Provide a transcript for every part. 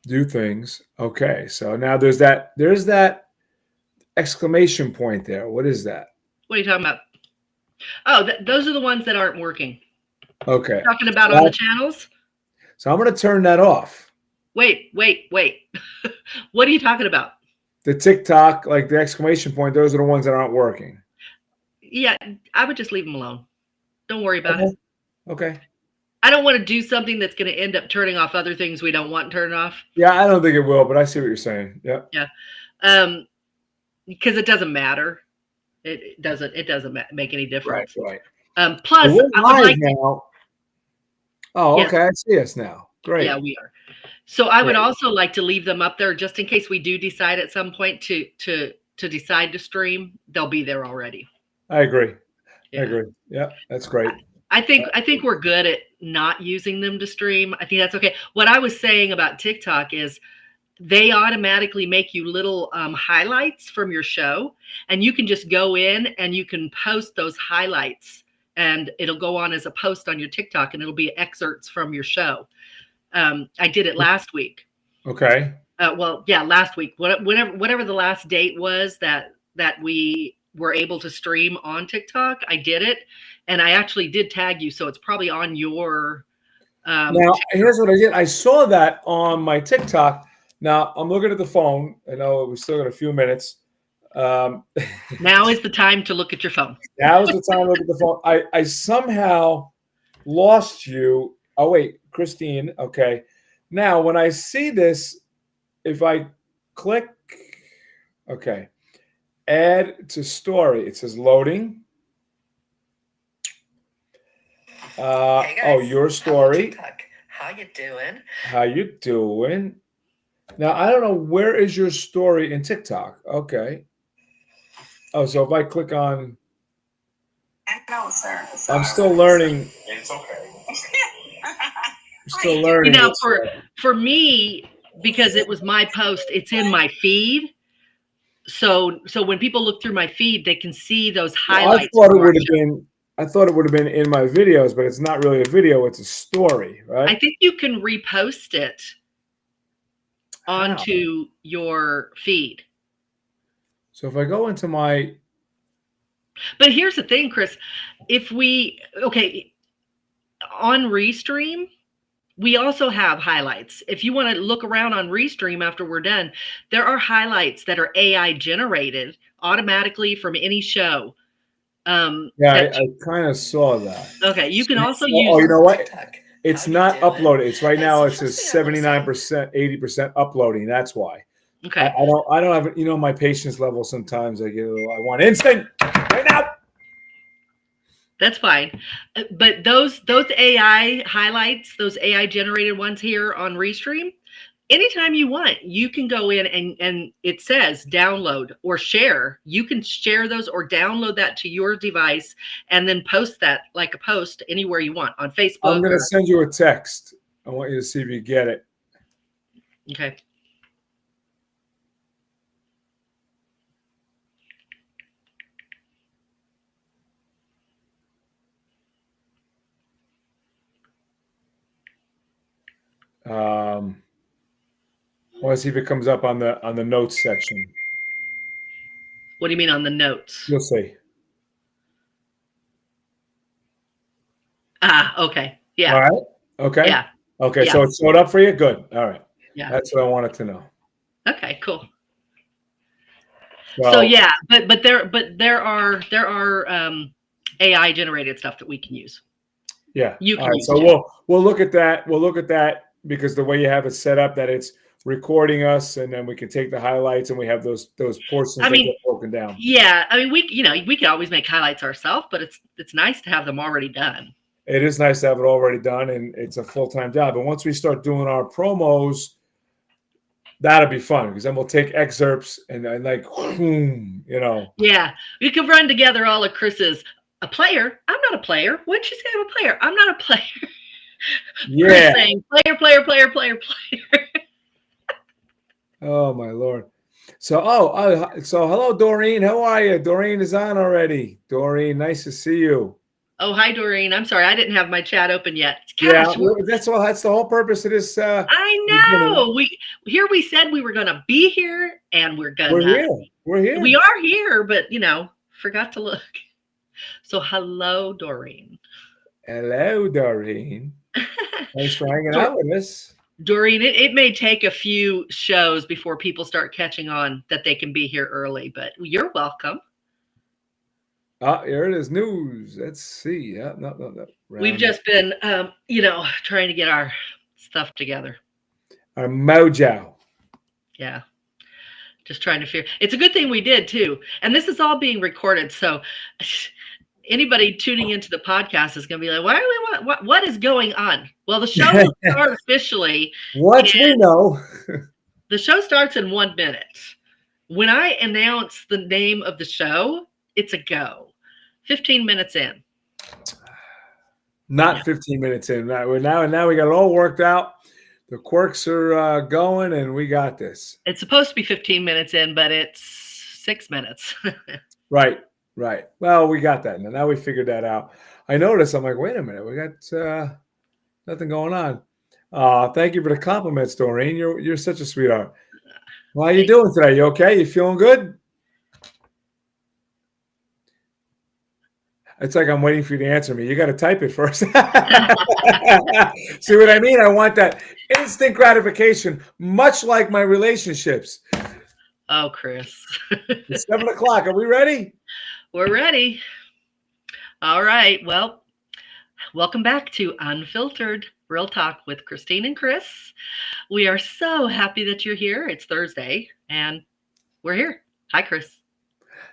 do things. Okay, so now there's that exclamation point there. What is that? What are you talking about? Oh, those are the ones that aren't working. Okay. Talking about on the channels? So I'm going to turn that off. Wait. What are you talking about? The TikTok, like the exclamation point, those are the ones that aren't working. Yeah, I would just leave them alone. Don't worry about it. Okay. I don't want to do something that's going to end up turning off other things we don't want turned off. Yeah, I don't think it will, but I see what you're saying. Yeah. Yeah. Because it doesn't matter. It doesn't make any difference. Right. Plus, we're I would like now. Oh, okay. I see us now. Great. Yeah, we are. So I would also like to leave them up there just in case we do decide at some point to decide to stream. They'll be there already. I agree. Yeah, that's great. I think we're good at not using them to stream. I think that's okay. What I was saying about TikTok is they automatically make you little highlights from your show, and you can just go in and you can post those highlights, and it'll go on as a post on your TikTok, and it'll be excerpts from your show. I did it last week. Okay. Last week, whatever the last date was that we were able to stream on TikTok, I did it, and I actually did tag you, so it's probably on your. Now, here's what I did. I saw that on my TikTok. Now, I'm looking at the phone. I know we still got a few minutes. Now is the time to look at your phone. Now is the time to look at the phone. I somehow lost you. Oh, wait, Christine. Okay. Now, when I see this, if I click, okay, add to story, it says loading. Hey guys, your story. How you doing? How you doing? Now, I don't know, where is your story in TikTok? Okay. Oh, so if I click on... No, sir. I'm still learning. It's okay. I'm still learning. Now, for me, because it was my post, it's in my feed. So when people look through my feed, they can see those highlights. I thought it would have been in my videos, but it's not really a video, it's a story, right? I think you can repost it onto your feed. So if I go into my... But here's the thing, Chris, on Restream, we also have highlights. If you want to look around on Restream after we're done, there are highlights that are AI generated automatically from any show. I kind of saw that. Okay, you can also use... Oh, you know what? It's not uploaded. It's right now. It says 79%, 80% uploading. That's why. Okay. I don't have, my patience level. Sometimes I get a little, I want instant right now. That's fine. But those AI highlights, those AI generated ones here on Restream, anytime you want, you can go in and it says download or share. You can share those or download that to your device and then post that like a post anywhere you want on Facebook. I'm going to send you a text. I want you to see if you get it. Okay. I want to see if it comes up on the notes section. What do you mean on the notes? You'll see. Okay. Yeah. All right. Okay. Yeah. Okay. Yeah. So it showed up for you? Good. All right. Yeah. That's what I wanted to know. Okay, cool. Well, so yeah, but there are AI generated stuff that we can use. Yeah. You can All right. use So we'll look at that. We'll look at that because the way you have it set up, that it's recording us, and then we can take the highlights, and we have those portions that get broken down. Yeah, I mean, we can always make highlights ourselves, but it's nice to have them already done. It is nice to have it already done, and it's a full-time job. And once we start doing our promos, that'll be fun because then we'll take excerpts and like, Yeah, we can run together all of Chris's. A player? I'm not a player. What'd you say I'm a player? I'm not a player. Yeah. Chris saying player. Oh my Lord. So hello Doreen. How are you? Doreen is on already. Doreen, nice to see you. Oh, hi, Doreen. I'm sorry. I didn't have my chat open yet. Yeah, Gosh, that's all. That's the whole purpose of this. I know. We said we were going to be here, and We're here. We're here. We are here, but forgot to look. So, hello, Doreen. Hello, Doreen. Thanks for hanging out with us. Doreen, it may take a few shows before people start catching on that they can be here early, but you're welcome. Here it is. News. Let's see. Yeah, no. We've just been, trying to get our stuff together. Our mojo. Yeah. Just trying to figure. It's a good thing we did too. And this is all being recorded. So anybody tuning into the podcast is going to be like, what is going on? Well, the show will start officially. What we know. The show starts in 1 minute. When I announce the name of the show, it's a go. 15 minutes in. Not 15 minutes in. Now we got it all worked out. The quirks are going, and we got this. It's supposed to be 15 minutes in, but it's 6 minutes. Right. Well, we got that. Now we figured that out. I noticed. I'm like, wait a minute. We got nothing going on. Thank you for the compliments, Doreen. You're such a sweetheart. How are you doing today? You okay? You feeling good? It's like I'm waiting for you to answer me. You got to type it first. See what I mean? I want that instant gratification, much like my relationships. Oh, Chris. It's 7 o'clock. Are we ready? We're ready. All right. Well, welcome back to Unfiltered Real Talk with Christine and Chris. We are so happy that you're here. It's Thursday, and we're here. Hi, Chris.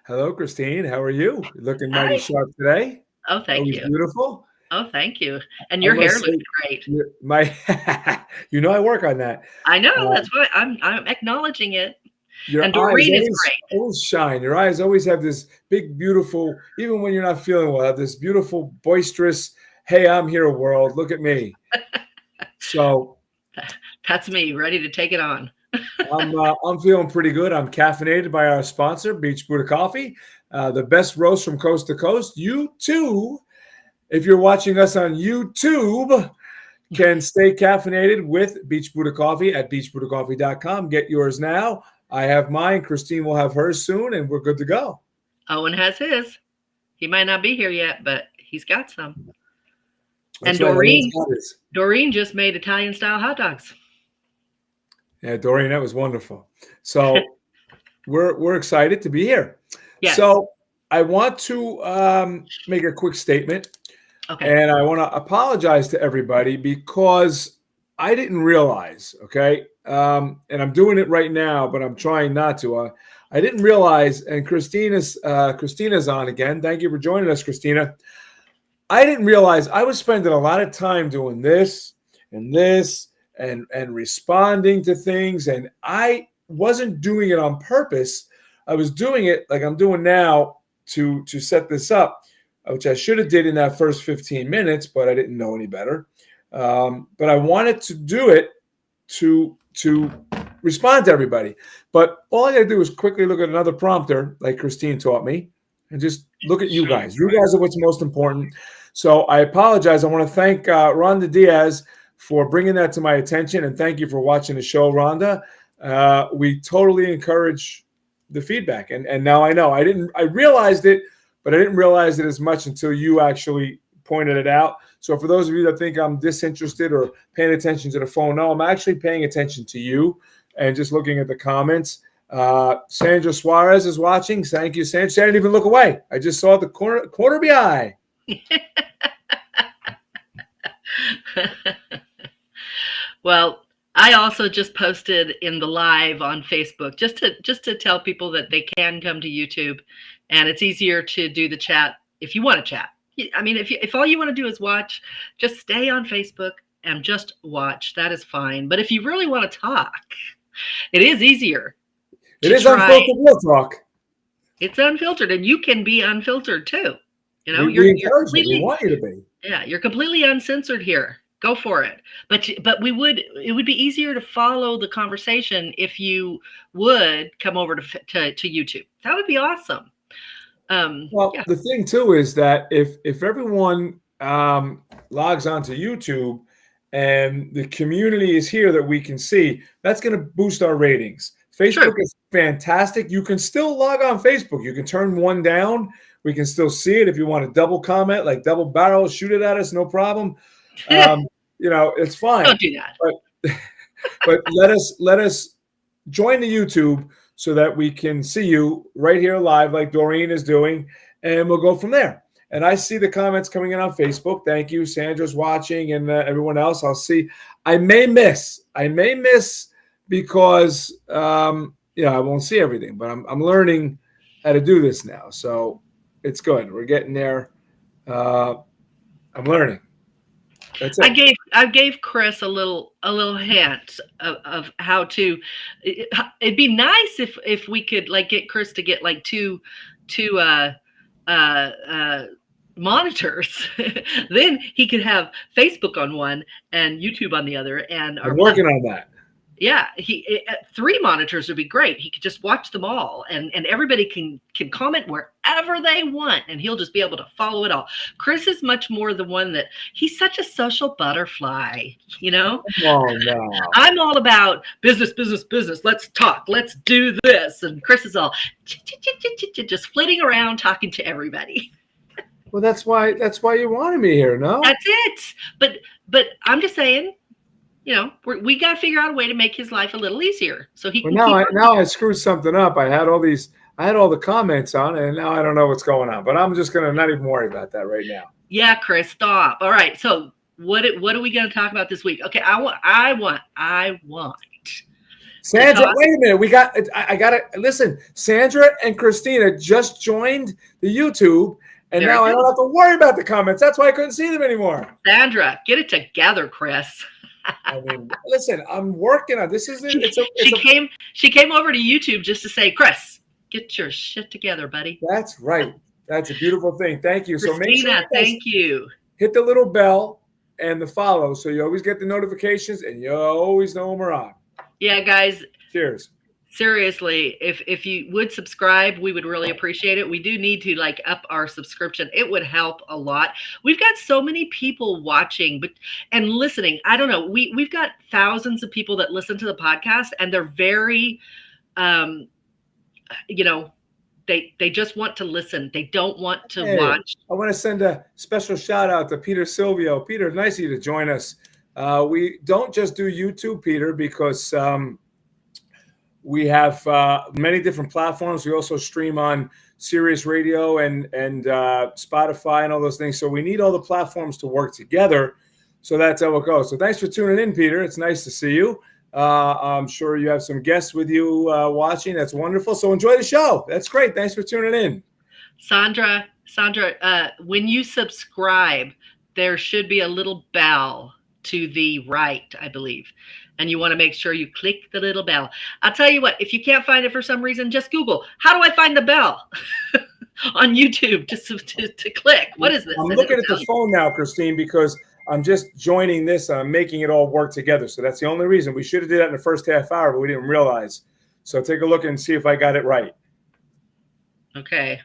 Hello, Christine. How are you? You're looking mighty sharp today. Oh, thank you. Beautiful. Oh, thank you. And your hair looks great. I work on that. I know. That's why I'm acknowledging it. Your and Doreen eyes is great. Always shine. Your eyes always have this big, beautiful, even when you're not feeling well, have this beautiful, boisterous, hey, I'm here world. Look at me. So that's me, ready to take it on. I'm feeling pretty good. I'm caffeinated by our sponsor, Beach Buddha Coffee, the best roast from coast to coast. You too, if you're watching us on YouTube, can stay caffeinated with Beach Buddha Coffee at beachbuddhacoffee.com. Get yours now. I have mine. Christine will have hers soon, and we're good to go. Owen has his. He might not be here yet, but he's got some. That's and right. Doreen just made Italian-style hot dogs. Yeah, Doreen, that was wonderful. So we're excited to be here. Yes. So I want to make a quick statement. Okay. And I want to apologize to everybody because I didn't realize, okay? And I'm doing it right now, but I'm trying not to. I didn't realize, and Christina's on again. Thank you for joining us, Christina. I didn't realize I was spending a lot of time doing this and responding to things, and I wasn't doing it on purpose. I was doing it like I'm doing now to set this up, which I should have did in that first 15 minutes, but I didn't know any better. But I wanted to do it to respond to everybody. But all I got to do is quickly look at another prompter, like Christine taught me, and just look at you guys. You guys are what's most important. So I apologize. I want to thank Rhonda Diaz for bringing that to my attention, and thank you for watching the show, Rhonda. We totally encourage the feedback, and now I know. I realized it, but I didn't realize it as much until you actually pointed it out. So for those of you that think I'm disinterested or paying attention to the phone, no, I'm actually paying attention to you and just looking at the comments. Sandra Suarez is watching. Thank you, Sandra. I didn't even look away. I just saw the corner of my eye. Well, I also just posted in the live on Facebook just to tell people that they can come to YouTube, and it's easier to do the chat if you want to chat. I mean, if all you want to do is watch, just stay on Facebook and just watch. That is fine. But if you really want to talk, it is easier. It is unfiltered real talk. It's unfiltered, and you can be unfiltered too. You know, we want you to be. Yeah, you're completely uncensored here. Go for it. But it would be easier to follow the conversation if you would come over to YouTube. That would be awesome. Well, Yeah. the thing too is that if everyone logs onto YouTube and the community is here that we can see, that's going to boost our ratings. True. Facebook is fantastic. You can still log on Facebook. You can turn one down. We can still see it if you want to double comment, like double barrel, shoot it at us, no problem. It's fine. Don't do that. But let us join the YouTube so that we can see you right here live, like Doreen is doing, and we'll go from there. And I see the comments coming in on Facebook. Thank you, Sandra's watching, and everyone else. I'll see. I may miss because I won't see everything, but I'm learning how to do this now, so it's good. We're getting there. I'm learning. That's it. I gave Chris a little hint of how to. It'd be nice if we could like get Chris to get like two monitors. Then he could have Facebook on one and YouTube on the other. And I'm working on that. Yeah, 3 monitors would be great. He could just watch them all, and everybody can comment wherever they want, and he'll just be able to follow it all. Chris is much more the one that he's such a social butterfly, Oh no! I'm all about business. Let's talk. Let's do this. And Chris is all just flitting around talking to everybody. Well, that's why you wanted me here, no? That's it. But I'm just saying. We got to figure out a way to make his life a little easier, so he. Well, now I screwed something up. I had all the comments on, and now I don't know what's going on. But I'm just gonna not even worry about that right now. Yeah, Chris, stop. All right. So what are we going to talk about this week? Okay, I want. Sandra, wait a minute. I got to listen. Sandra and Christina just joined the YouTube, and now I don't have to worry about the comments. That's why I couldn't see them anymore. Sandra, get it together, Chris. I mean, listen, I'm working on this. She came over to YouTube just to say, Chris, get your shit together, buddy. That's right. That's a beautiful thing. Thank you. Christina, so make sure thank you. Hit the little bell and the follow, so you always get the notifications and you always know when we're on. Yeah, guys. Cheers. Seriously, if you would subscribe, we would really appreciate it. We do need to up our subscription. It would help a lot. We've got so many people watching and listening. I don't know. We've got thousands of people that listen to the podcast, and they're very, they just want to listen. They don't want to watch. I want to send a special shout out to Peter Silvio. Peter, nice of you to join us. We don't just do YouTube, Peter, because we have many different platforms. We also stream on Sirius Radio and Spotify and all those things. So we need all the platforms to work together. So that's how it goes. So thanks for tuning in, Peter. It's nice to see you. I'm sure you have some guests with you watching. That's wonderful. So enjoy the show. That's great. Thanks for tuning in. Sandra, when you subscribe, there should be a little bell to the right, I believe. And you want to make sure you click the little bell. I'll tell you what, if you can't find it for some reason, just Google, how do I find the bell on YouTube to click? What is this? I'm looking at the phone now, Christine, because I'm just joining this and I'm making it all work together. So that's the only reason. We should have did that in the first half hour, but we didn't realize. So take a look and see if I got it right. Okay.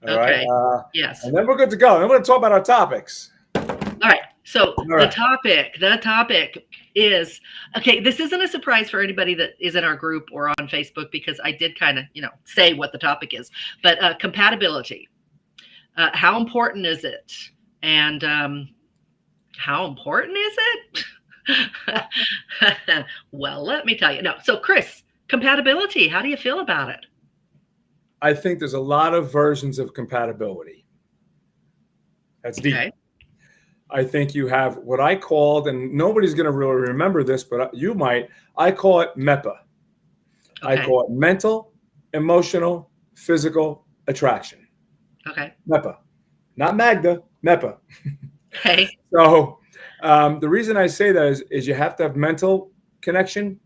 All right. Yes. And then we're good to go. And I'm going to talk about our topics. All right. So the topic is, okay, this isn't a surprise for anybody that is in our group or on Facebook, because I did kind of, say what the topic is, but compatibility. How important is it? And how important is it? Well, let me tell you. No. So Chris, compatibility, how do you feel about it? I think there's a lot of versions of compatibility. That's deep. Okay. I think you have what I called, and nobody's going to really remember this, but you might. I call it MEPA. Okay. I call it mental, emotional, physical attraction. Okay. MEPA. Not Magda, MEPA. Okay. So the reason I say that is you have to have mental connection.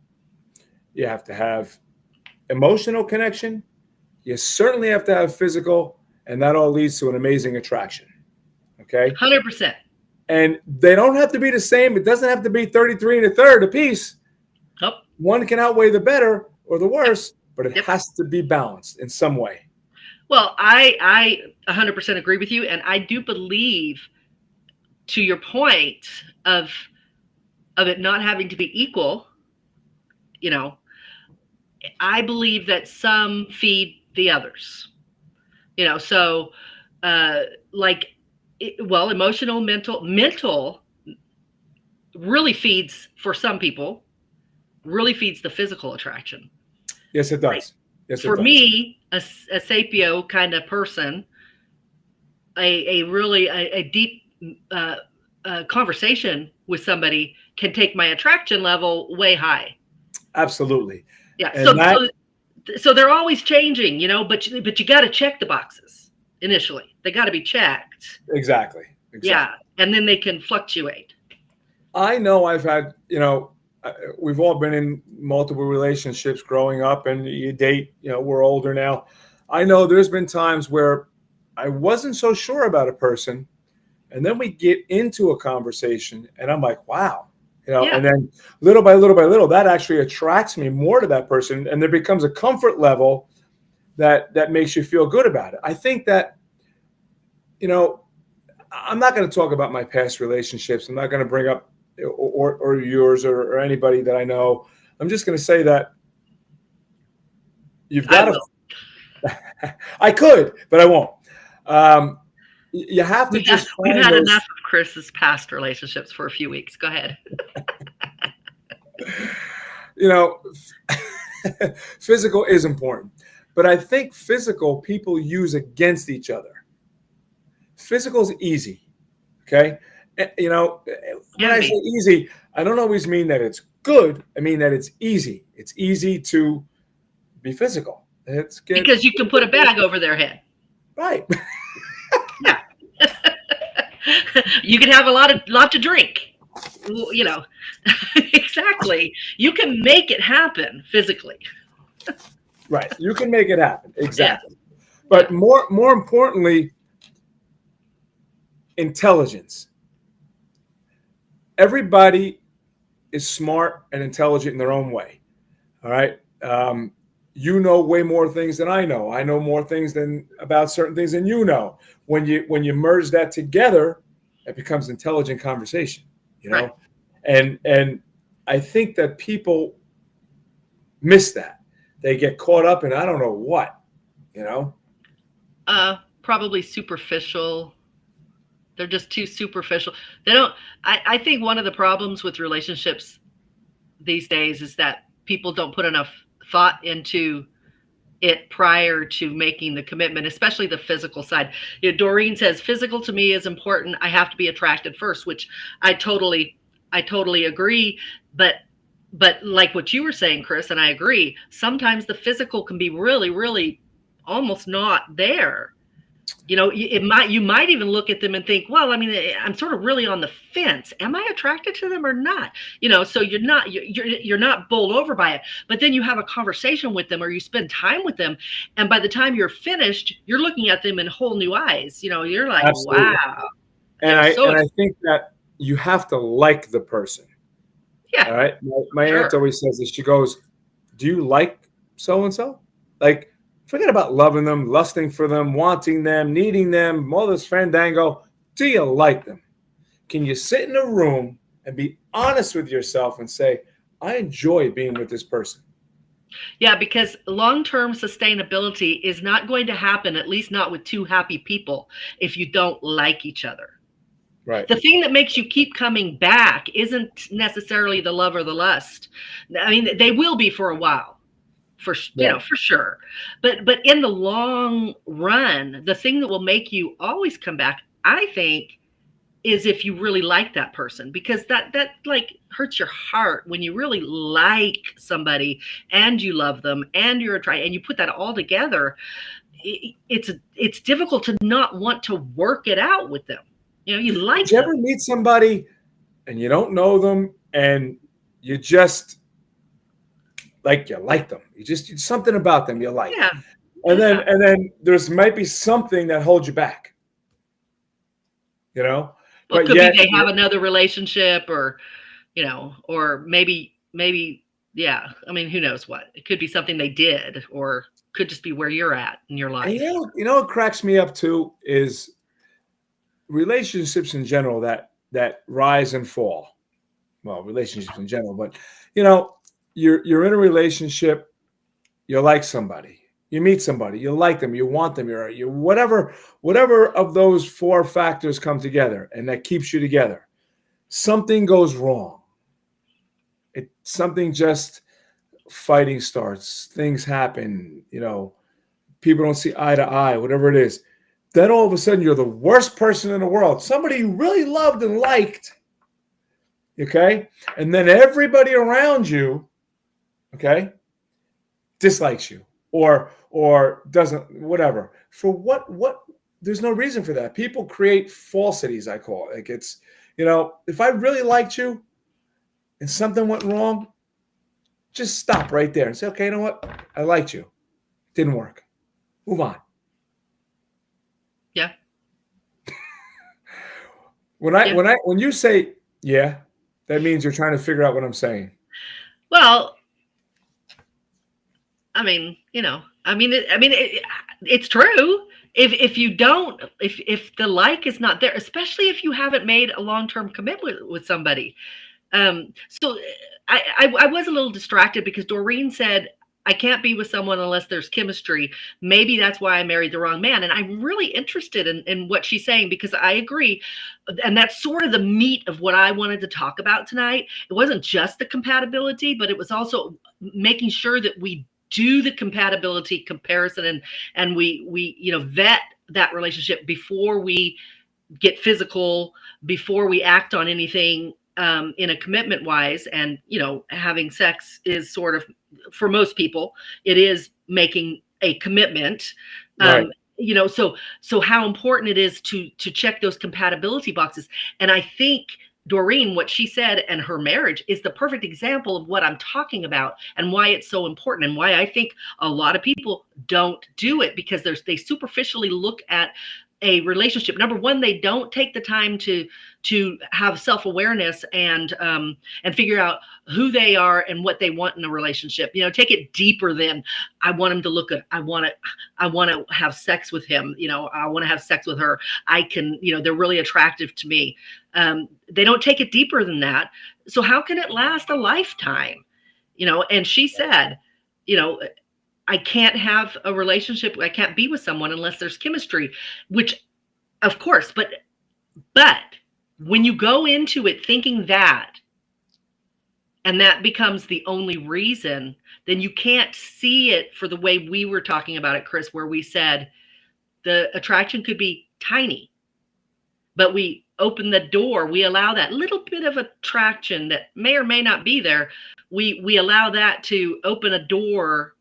You have to have emotional connection. You certainly have to have physical, and that all leads to an amazing attraction. Okay? 100%. And they don't have to be the same. It doesn't have to be 33 1/3 apiece. Nope. One can outweigh the better or the worse, but it has to be balanced in some way. Well, I 100% agree with you, and I do believe, to your point of it not having to be equal, you know, I believe that some feed the others. So uh, like, well, emotional, mental really feeds for some people, really feeds the physical attraction. Yes, it Like does. Yes, it for does. me, a sapio kind of person, a really a deep uh, conversation with somebody can take my attraction level way high. Absolutely. Yeah. And that So they're always changing, but you got to check the boxes initially. They got to be checked. exactly. Yeah, Exactly. and then they can fluctuate. I know I've had, we've all been in multiple relationships growing up, and you date, we're older now. I know there's been times where I wasn't so sure about a person, and then we get into a conversation and I'm like, wow, Yeah. and then little by little by little, that actually attracts me more to that person. And there becomes a comfort level that makes you feel good about it. I think that, I'm not going to talk about my past relationships. I'm not going to bring up or yours or anybody that I know. I'm just going to say that you've I got will. to, I could, but I won't. You have to just We've find had those, enough of Chris's past relationships for a few weeks. Go ahead. you know, physical is important, but I think physical people use against each other. Physical is easy. Okay. When Can I say be easy, I don't always mean that it's good. I mean that it's easy. It's easy to be physical. It's get because you can put a bag over their head. right. Yeah. You can have lot to drink. Exactly. You can make it happen physically. Right. You can make it happen. Yeah. Exactly. Yeah. But more importantly, intelligence. Everybody is smart and intelligent in their own way. All right. You know way more things than I know. I know more things than about certain things than you know. When you merge that together, it becomes intelligent conversation. You Right. know, and I think that people miss that. They get caught up in I don't know what. You know. Probably superficial. They're just too superficial. They don't. I think one of the problems with relationships these days is that people don't put enough thought into it prior to making the commitment, especially the physical side. Doreen says physical to me is important. I have to be attracted first, which I totally agree. But like what you were saying, Chris, and I agree, sometimes the physical can be really, really almost not there. You might even look at them and think, well, I mean, I'm sort of really on the fence. Am I attracted to them or not? So you're not bowled over by it. But then you have a conversation with them or you spend time with them, and by the time you're finished, you're looking at them in whole new eyes. You're like, Absolutely. wow, And they're I so and I think that you have to like the person. yeah, All right. My sure. aunt always says this. She goes, "Do you like so and so? Like, forget about loving them, lusting for them, wanting them, needing them, all this fandango. Do you like them? Can you sit in a room and be honest with yourself and say, I enjoy being with this person?" Yeah, because long-term sustainability is not going to happen, at least not with two happy people, if you don't like each other. Right. The thing that makes you keep coming back isn't necessarily the love or the lust. I mean, they will be for a while, for sure. But in the long run, the thing that will make you always come back, I think, is if you really like that person, because that like hurts your heart when you really like somebody and you love them and you're attracted and you put that all together. It's difficult to not want to work it out with them. You Did like you them. ever meet somebody and you don't know them and you just you like them? You just something about them you like. Yeah. And Yeah. then there's might be something that holds you back. Well, it But could be yet they have another relationship, or or maybe Yeah. I mean, who knows what? It could be something they did, or could just be where you're at in your And life. you know what cracks me up too is relationships in general that rise and fall. Well, relationships in general, but you know, you're in a relationship, you like somebody, you meet somebody, you like them, you want them, you're whatever of those four factors come together, and that keeps you together. Something goes wrong. Something just fighting starts, things happen, you know, people don't see eye to eye, whatever it is. Then all of a sudden you're the worst person in the world. Somebody you really loved and liked, okay? And then everybody around you, okay, dislikes you or doesn't, whatever. For what there's no reason for that. People create falsities, I call it. Like it's, you know, if I really liked you and something went wrong, just stop right there and say, okay, you know what? I liked you. Didn't work. Move on. Yeah. Yeah. When you say yeah, that means you're trying to figure out what I'm saying. Well, I mean, it's true. If you don't, if the like is not there, especially if you haven't made a long-term commitment with somebody. So I was a little distracted because Doreen said, I can't be with someone unless there's chemistry. Maybe that's why I married the wrong man. And I'm really interested in what she's saying, because I agree. And that's sort of the meat of what I wanted to talk about tonight. It wasn't just the compatibility, but it was also making sure that we do the compatibility comparison, and we vet that relationship before we get physical, before we act on anything in a commitment wise. And having sex is sort of, for most people, it is making a commitment. Right. So how important it is to check those compatibility boxes. And I think Doreen, what she said, and her marriage is the perfect example of what I'm talking about, and why it's so important, and why I think a lot of people don't do it, because they superficially look at a relationship. Number one, they don't take the time to have self-awareness and figure out who they are and what they want in a relationship. Take it deeper than, I want him to look good, I want to have sex with him, I want to have sex with her, I can, they're really attractive to me. They don't take it deeper than that. So how can it last a lifetime? And she said, I can't have a relationship, I can't be with someone unless there's chemistry, which, of course, but when you go into it thinking that, and that becomes the only reason, then you can't see it for the way we were talking about it, Chris, where we said the attraction could be tiny, but we open the door, we allow that little bit of attraction that may or may not be there, we allow that to open a door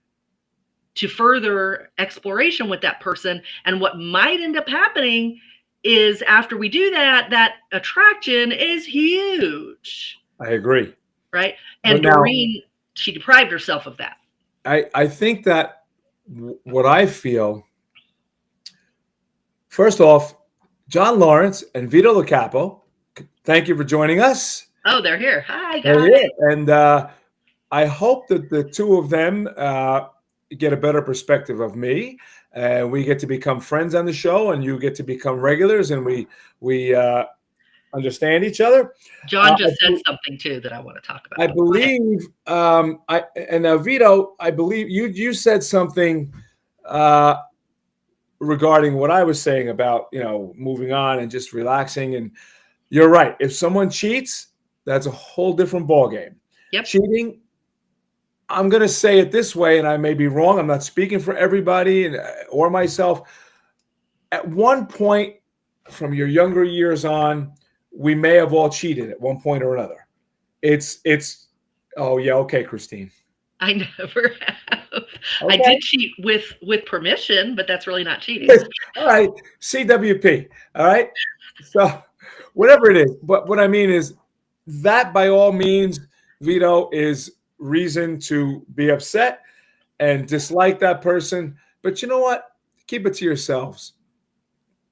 to further exploration with that person. And what might end up happening is, after we do that, that attraction is huge. I agree. Right. And Doreen, she deprived herself of that. I think that what I feel, first off, John Lawrence and Vito LaCapo, thank you for joining us. Oh, they're here. Hi, guys. They're here. And I hope that the two of them get a better perspective of me. We get to become friends on the show, and you get to become regulars, and we understand each other. John just said something too that I want to talk about. I believe, Vito, I believe you said something regarding what I was saying about moving on and just relaxing. And you're right. If someone cheats, that's a whole different ballgame. Yep. Cheating, I'm going to say it this way, and I may be wrong. I'm not speaking for everybody or myself. At one point, from your younger years on, we may have all cheated at one point or another. It's oh yeah, okay, Christine. I never have. Okay. I did cheat with permission, but that's really not cheating. All right, CWP. All right. So whatever it is, but what I mean is that, by all means, Vito, is reason to be upset and dislike that person. But you know what? Keep it to yourselves.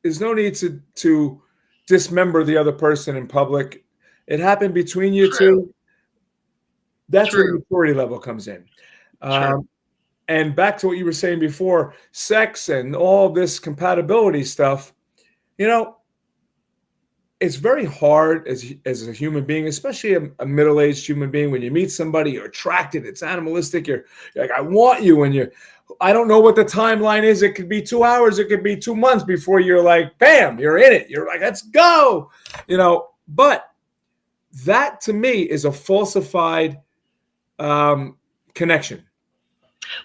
There's no need to dismember the other person in public. It happened between you two. That's where the True. maturity level comes in. True. And back to what you were saying before, sex and all this compatibility stuff, you know, it's very hard as a human being, especially a middle-aged human being, when you meet somebody, you're attracted, it's animalistic, you're like, I want you, and I don't know what the timeline is. It could be 2 hours, it could be 2 months before you're like, bam, you're in it. You're like, let's go. But that to me is a falsified connection.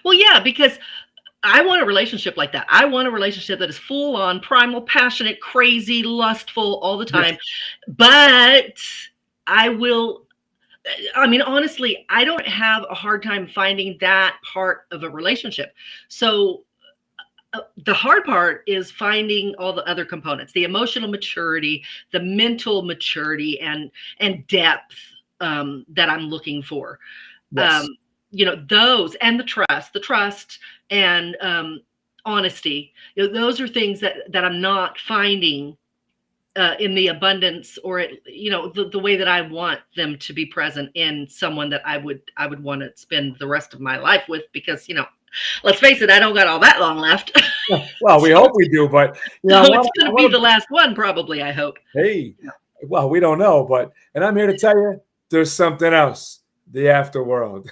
Well, yeah, because I want a relationship like that. I want a relationship that is full on, primal, passionate, crazy, lustful all the time. Yes. But I will, I mean, honestly, I don't have a hard time finding that part of a relationship. So the hard part is finding all the other components, the emotional maturity, the mental maturity, and depth that I'm looking for. Yes. Those, and the trust and honesty. Those are things that I'm not finding in the abundance, or the way that I want them to be present in someone that I would want to spend the rest of my life with, because let's face it, I don't got all that long left. Well, we So, hope we do, but so I it's going to be want the last one, probably, I hope. Hey, well, we don't know, and I'm here to tell you, there's something else, the afterworld.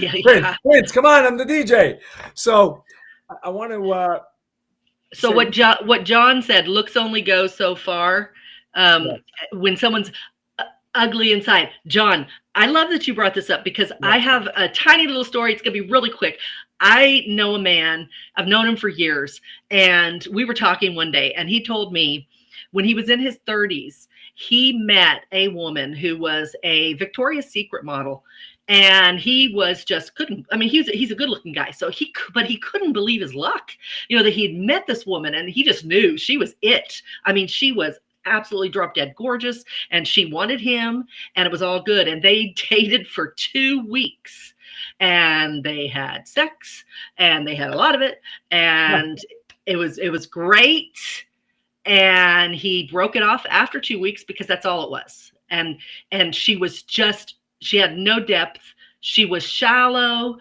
Yeah. Prince, come on, I'm the DJ. So I want to So say, what John said, looks only go so far. yeah, When someone's ugly inside. John, I love that you brought this up, because yeah, I have a tiny little story. It's going to be really quick. I know a man, I've known him for years, and we were talking one day, and he told me when he was in his 30s, he met a woman who was a Victoria's Secret model. And he was just couldn't. I mean, he's a good looking guy. So but he couldn't believe his luck, that he'd met this woman, and he just knew she was it. I mean, she was absolutely drop dead gorgeous, and she wanted him, and it was all good. And they dated for 2 weeks, and they had sex, and they had a lot of it, and it was great. And he broke it off after 2 weeks, because that's all it was. And she had no depth. She was shallow.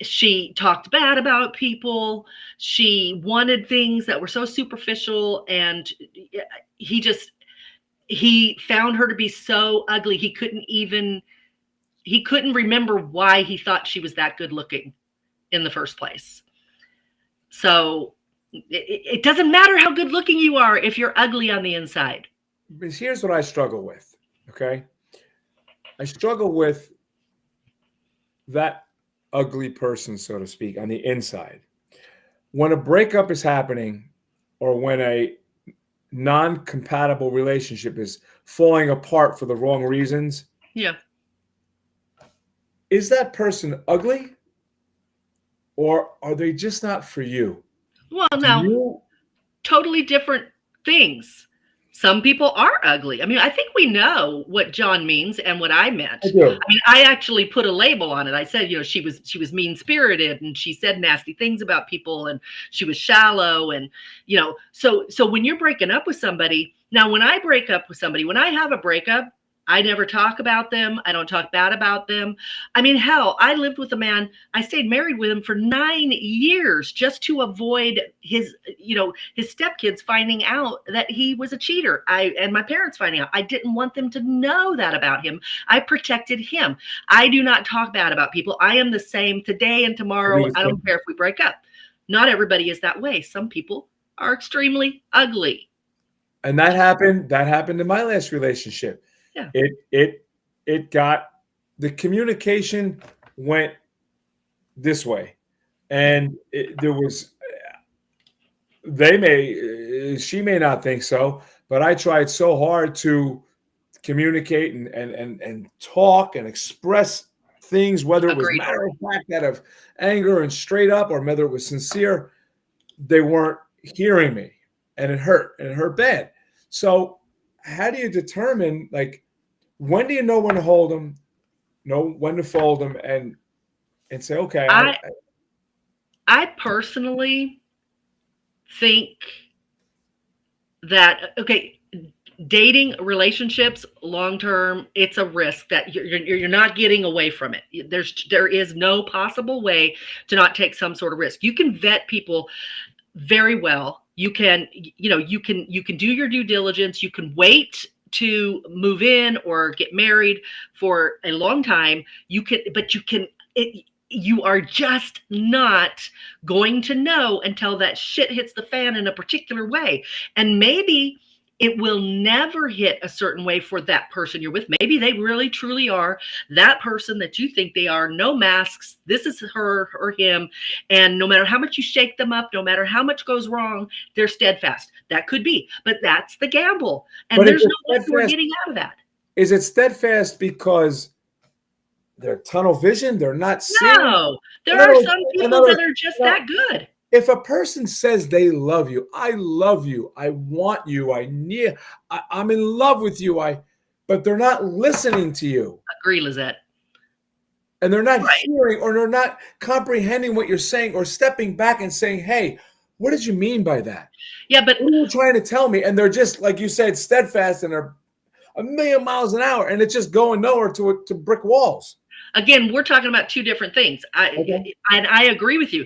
She talked bad about people. She wanted things that were so superficial, and he found her to be so ugly. He couldn't remember why he thought she was that good looking in the first place. So it doesn't matter how good looking you are if you're ugly on the inside. because here's what I struggle with. Okay, I struggle with that ugly person, so to speak, on the inside. When a breakup is happening, or when a non-compatible relationship is falling apart for the wrong reasons, Yeah. is that person ugly, or are they just not for you? Well, Do now, you? totally different things. Some people are ugly. I mean, I think we know what John means and what I meant. I do. I mean, I actually put a label on it. I said, she was mean-spirited, and she said nasty things about people, and she was shallow, and so when you're breaking up with somebody, now when I break up with somebody, when I have a breakup, I never talk about them. I don't talk bad about them. I mean, hell, I lived with a man. I stayed married with him for 9 years just to avoid his stepkids finding out that he was a cheater. And my parents finding out. I didn't want them to know that about him. I protected him. I do not talk bad about people. I am the same today and tomorrow. I don't care if we break up. Not everybody is that way. Some people are extremely ugly. And that happened in my last relationship. Yeah. It got, the communication went this way, and she may not think so, but I tried so hard to communicate and talk and express things, whether it was Agreed. matter of fact, out of anger and straight up, or whether it was sincere. They weren't hearing me, and it hurt bad. So how do you determine, like, when do you know when to hold them, know when to fold them, and say, okay, I personally think that, okay, dating relationships long term, it's a risk that you're not getting away from it. There is no possible way to not take some sort of risk. You can vet people very well. You can, you can do your due diligence. You can wait to move in or get married for a long time. But you are just not going to know until that shit hits the fan in a particular way. And maybe it will never hit a certain way for that person you're with. Maybe they really truly are that person that you think they are. No masks. This is her or him. And no matter how much you shake them up, no matter how much goes wrong, they're steadfast. That could be, but that's the gamble. And But there's no way we're getting out of that. Is it steadfast because they're tunnel vision? They're not seeing? No, there are some people that are just that good. If a person says they love you, I love you, I want you, I'm in love with you, but they're not listening to you. Agree, Lizette. And they're not hearing, or they're not comprehending what you're saying, or stepping back and saying, hey, what did you mean by that? Yeah, but what are you trying to tell me? And they're just, like you said, steadfast, and they're a million miles an hour, and it's just going nowhere to brick walls. Again, we're talking about two different things. And I agree with you.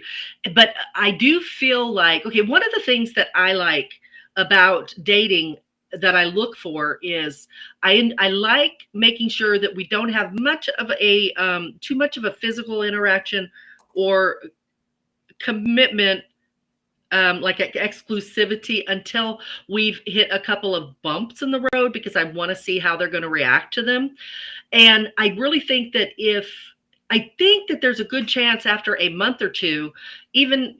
But I do feel like, okay, one of the things that I like about dating that I look for is I like making sure that we don't have much of a too much of a physical interaction or commitment, like exclusivity, until we've hit a couple of bumps in the road, because I want to see how they're going to react to them. And I really think that there's a good chance after a month or two, even,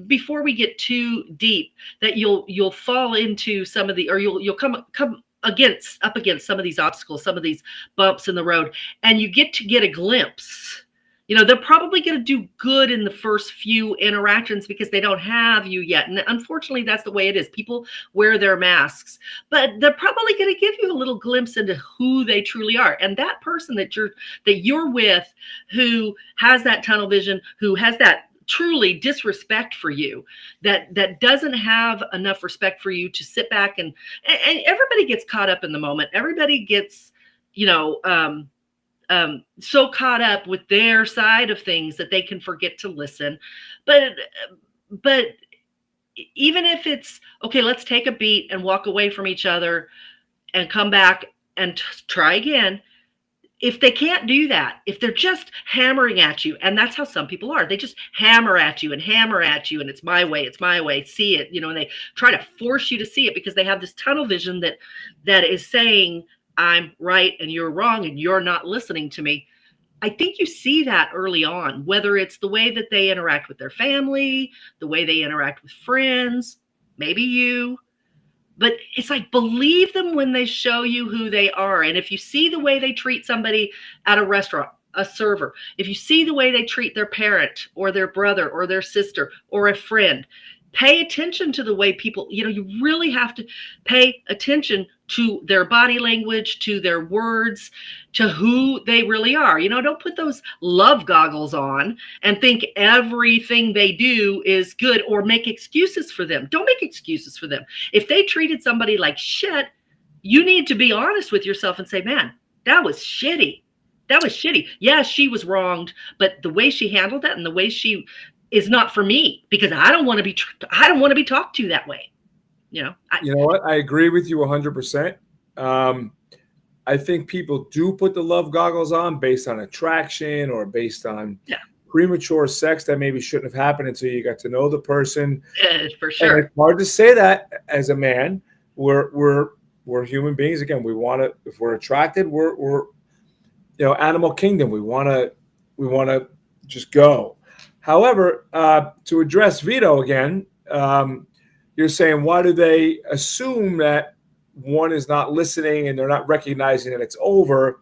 before we get too deep, that you'll fall into some of the, or you'll come up against some of these obstacles, some of these bumps in the road, and you get a glimpse. They're probably going to do good in the first few interactions because they don't have you yet. And unfortunately, that's the way it is. People wear their masks, but they're probably going to give you a little glimpse into who they truly are. And that person that you're with, who has that tunnel vision, who has that truly disrespect for you, that doesn't have enough respect for you to sit back and everybody gets caught up in the moment. Everybody gets, so caught up with their side of things that they can forget to listen. But even if it's okay, let's take a beat and walk away from each other and come back and try again. If they can't do that, if they're just hammering at you, and that's how some people are, they just hammer at you, and it's my way, see it, and they try to force you to see it because they have this tunnel vision that is saying, I'm right and you're wrong and you're not listening to me. I think you see that early on, whether it's the way that they interact with their family, the way they interact with friends, maybe you. But it's like, believe them when they show you who they are. And if you see the way they treat somebody at a restaurant, a server, if you see the way they treat their parent or their brother or their sister or a friend, pay attention to the way people, you really have to pay attention to their body language, to their words, to who they really are. Don't put those love goggles on and think everything they do is good, or make excuses for them. Don't make excuses for them. If they treated somebody like shit, you need to be honest with yourself and say, man, that was shitty. That was shitty. Yeah, she was wronged, but the way she handled that and the way she is not for me, because I don't want to be talked to that way. You know what? I agree with you 100%. I think people do put the love goggles on based on attraction or based on premature sex that maybe shouldn't have happened until you got to know the person. For sure. And it's hard to say that as a man. We're human beings. Again, we want to, if we're attracted, we're animal kingdom. We want to just go. However, to address Vito again, you're saying, why do they assume that one is not listening and they're not recognizing that it's over?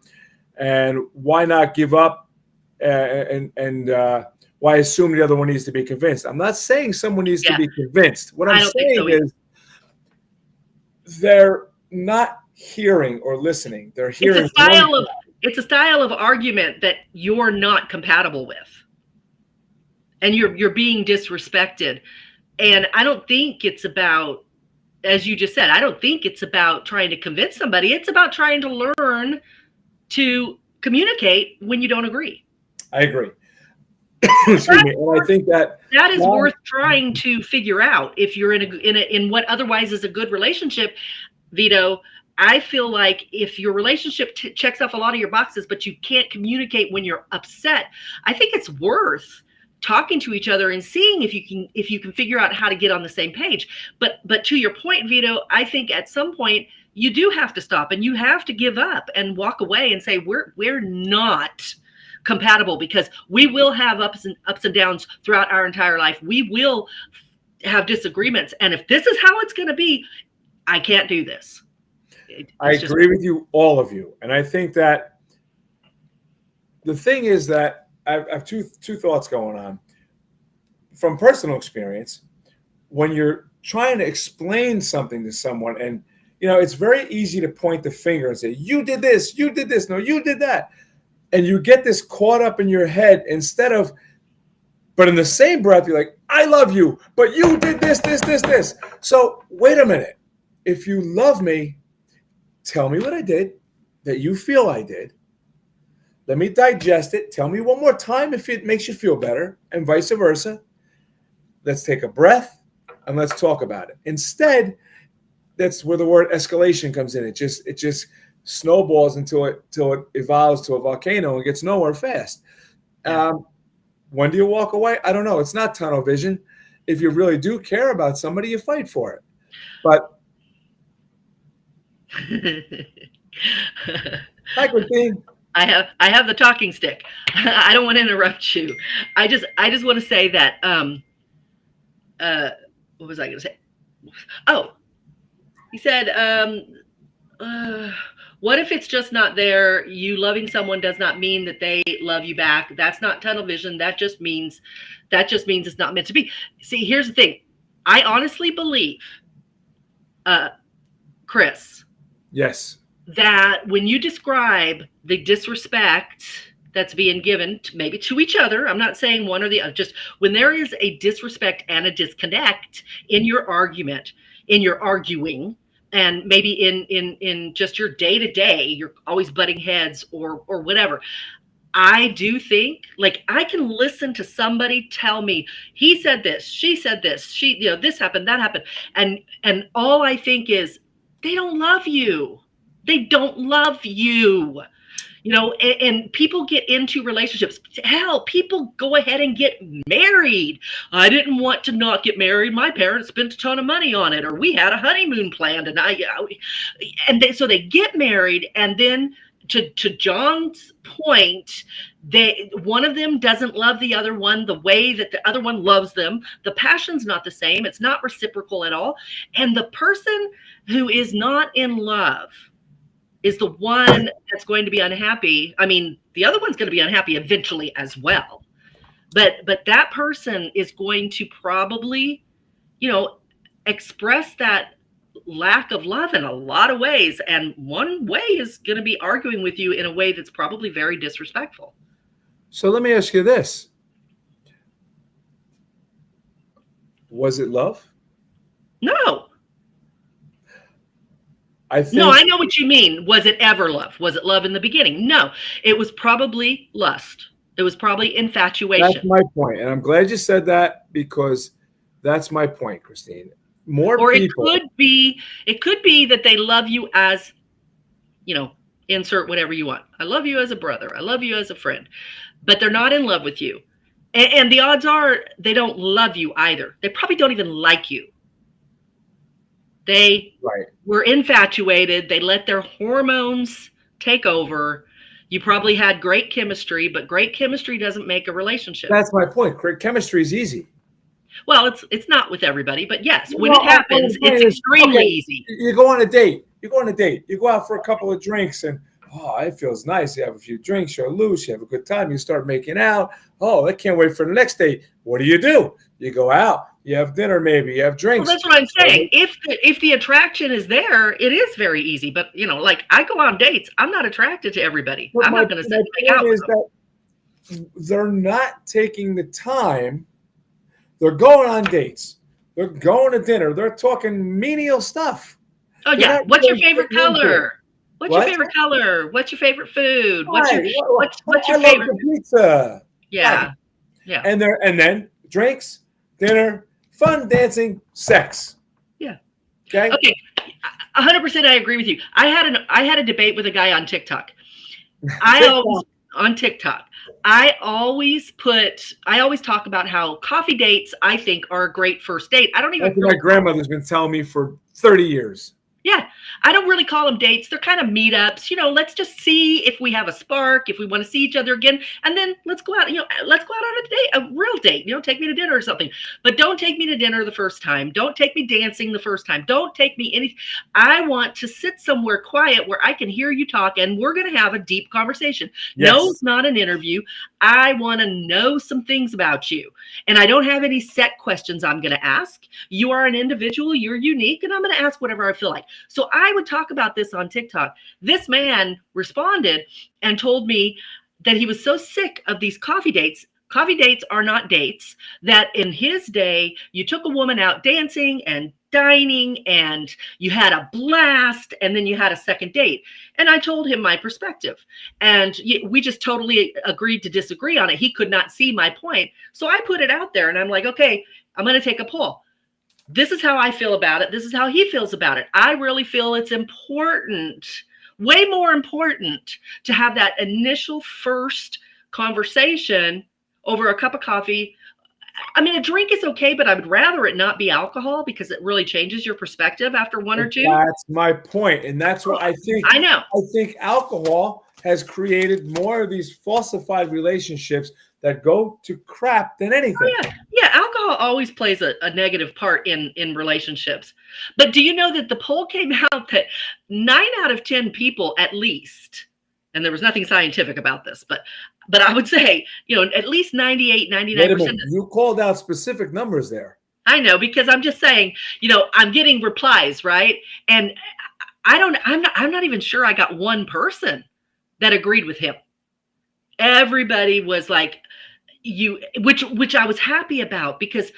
And why not give up? And why assume the other one needs to be convinced? I'm not saying someone needs to be convinced. What I'm saying is they're not hearing or listening. They're hearing. It's a style of argument that you're not compatible with. And you're being disrespected. And I don't think it's about as you just said, I don't think it's about trying to convince somebody. It's about trying to learn to communicate when you don't agree. I agree. Excuse me. And I think that is worth trying to figure out if you're in what otherwise is a good relationship, Vito. I feel like if your relationship checks off a lot of your boxes, but you can't communicate when you're upset, I think it's worth talking to each other and seeing if you can figure out how to get on the same page. But to your point, Vito, I think at some point you do have to stop and you have to give up and walk away and say we're not compatible, because we will have ups and downs throughout our entire life. We will have disagreements, and if this is how it's going to be, I can't do this. I agree with you, all of you, and I think that the thing is that I have two thoughts going on from personal experience. When you're trying to explain something to someone, and it's very easy to point the finger and say, "You did this, no, you did that." And you get this caught up in your head but in the same breath, you're like, I love you, but you did this. So wait a minute. If you love me, tell me what I did that you feel I did. Let me digest it. Tell me one more time if it makes you feel better, and vice versa. Let's take a breath and let's talk about it. Instead, that's where the word escalation comes in. It just snowballs until it evolves to a volcano and gets nowhere fast. When do you walk away? I don't know. It's not tunnel vision. If you really do care about somebody, you fight for it. But hi, Christine. I have the talking stick. I don't want to interrupt you. I just want to say that what was I going to say? Oh, he said, what if it's just not there? You loving someone does not mean that they love you back. That's not tunnel vision. That just means it's not meant to be. See, here's the thing. I honestly believe, Chris. Yes. That when you describe the disrespect that's being given maybe to each other, I'm not saying one or the other, just when there is a disrespect and a disconnect in your argument, in your arguing, and maybe in just your day-to-day, you're always butting heads or whatever. I do think, like, I can listen to somebody tell me, he said this, she said this, this happened, that happened. And all I think is, they don't love you. They don't love you. And people get into relationships. Hell, people go ahead and get married. I didn't want to not get married. My parents spent a ton of money on it, or we had a honeymoon planned, so they get married, and then to John's point, one of them doesn't love the other one the way that the other one loves them. The passion's not the same. It's not reciprocal at all. And the person who is not in love is the one that's going to be unhappy. I mean, the other one's going to be unhappy eventually as well. But that person is going to probably, express that lack of love in a lot of ways. And one way is going to be arguing with you in a way that's probably very disrespectful. So let me ask you this. Was it love? No. I know what you mean. Was it ever love? Was it love in the beginning? No, it was probably lust. It was probably infatuation. That's my point. And I'm glad you said that, because that's my point, Christine. Or people, it could be that they love you as, insert whatever you want. I love you as a brother. I love you as a friend, but they're not in love with you. And the odds are they don't love you either. They probably don't even like you. They were infatuated. They let their hormones take over. You probably had great chemistry, but great chemistry doesn't make a relationship. That's my point. Great chemistry is easy. Well, it's not with everybody, but yes, when it happens, it's extremely easy. You go on a date. You go out for a couple of drinks, and it feels nice. You have a few drinks, you're loose, you have a good time, you start making out. I can't wait for the next date. What do? You go out, you have dinner, maybe you have drinks. Well, that's what I'm saying. If the attraction is there, it is very easy. But like I go on dates, I'm not attracted to everybody. I'm not going to sit and make out with them. They're not taking the time. They're going on dates. They're going to dinner. They're talking menial stuff. Oh They're yeah. not What's your really favorite getting into it. color? What's your What? favorite color? What's your favorite food? What's Right. your Well, what's I your love favorite? the pizza. Yeah. Right. Yeah. And then drinks, dinner, fun, dancing, sex. Yeah. Okay. Okay. 100% I agree with you. I had a debate with a guy on TikTok. On TikTok. I always talk about how coffee dates I think are a great first date. I don't even That's what my grandmother's been telling me for 30 years. Yeah, I don't really call them dates. They're kind of meetups. Let's just see if we have a spark, if we want to see each other again, and then let's go out. Let's go out on a date, a real date. Take me to dinner or something. But don't take me to dinner the first time. Don't take me dancing the first time. Don't take me any. I want to sit somewhere quiet where I can hear you talk, and we're going to have a deep conversation. Yes. No, it's not an interview. I want to know some things about you, and I don't have any set questions I'm going to ask. You are an individual. You're unique, and I'm going to ask whatever I feel like. So I would talk about this on TikTok. This man responded and told me that he was so sick of these coffee dates. Coffee dates are not dates. That in his day, you took a woman out dancing and dining and you had a blast and then you had a second date. And I told him my perspective. And we just totally agreed to disagree on it. He could not see my point. So I put it out there and I'm like, okay, I'm going to take a poll. This is how I feel about it. This is how he feels about it. I really feel it's important, way more important, to have that initial first conversation over a cup of coffee. I mean, a drink is okay, but I would rather it not be alcohol because it really changes your perspective after one or two. That's my point. And that's what I think. I know. I think alcohol has created more of these falsified relationships that go to crap than anything. Oh, yeah, alcohol always plays a negative part in relationships. But do you know that the poll came out that 9 out of 10 people at least, and there was nothing scientific about this, but I would say, at least 98, 99%. You called out specific numbers there. I know, because I'm just saying, I'm getting replies, right? And I'm not even sure I got one person that agreed with him. Everybody was like, which I was happy about, because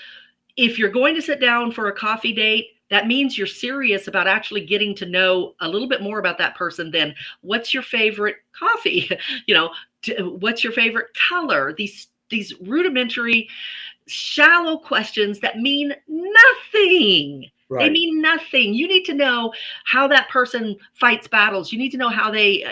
if you're going to sit down for a coffee date, that means you're serious about actually getting to know a little bit more about that person than what's your favorite coffee, what's your favorite color, these rudimentary, shallow questions that mean nothing. Right. They mean nothing. You need to know how that person fights battles. You need to know how they,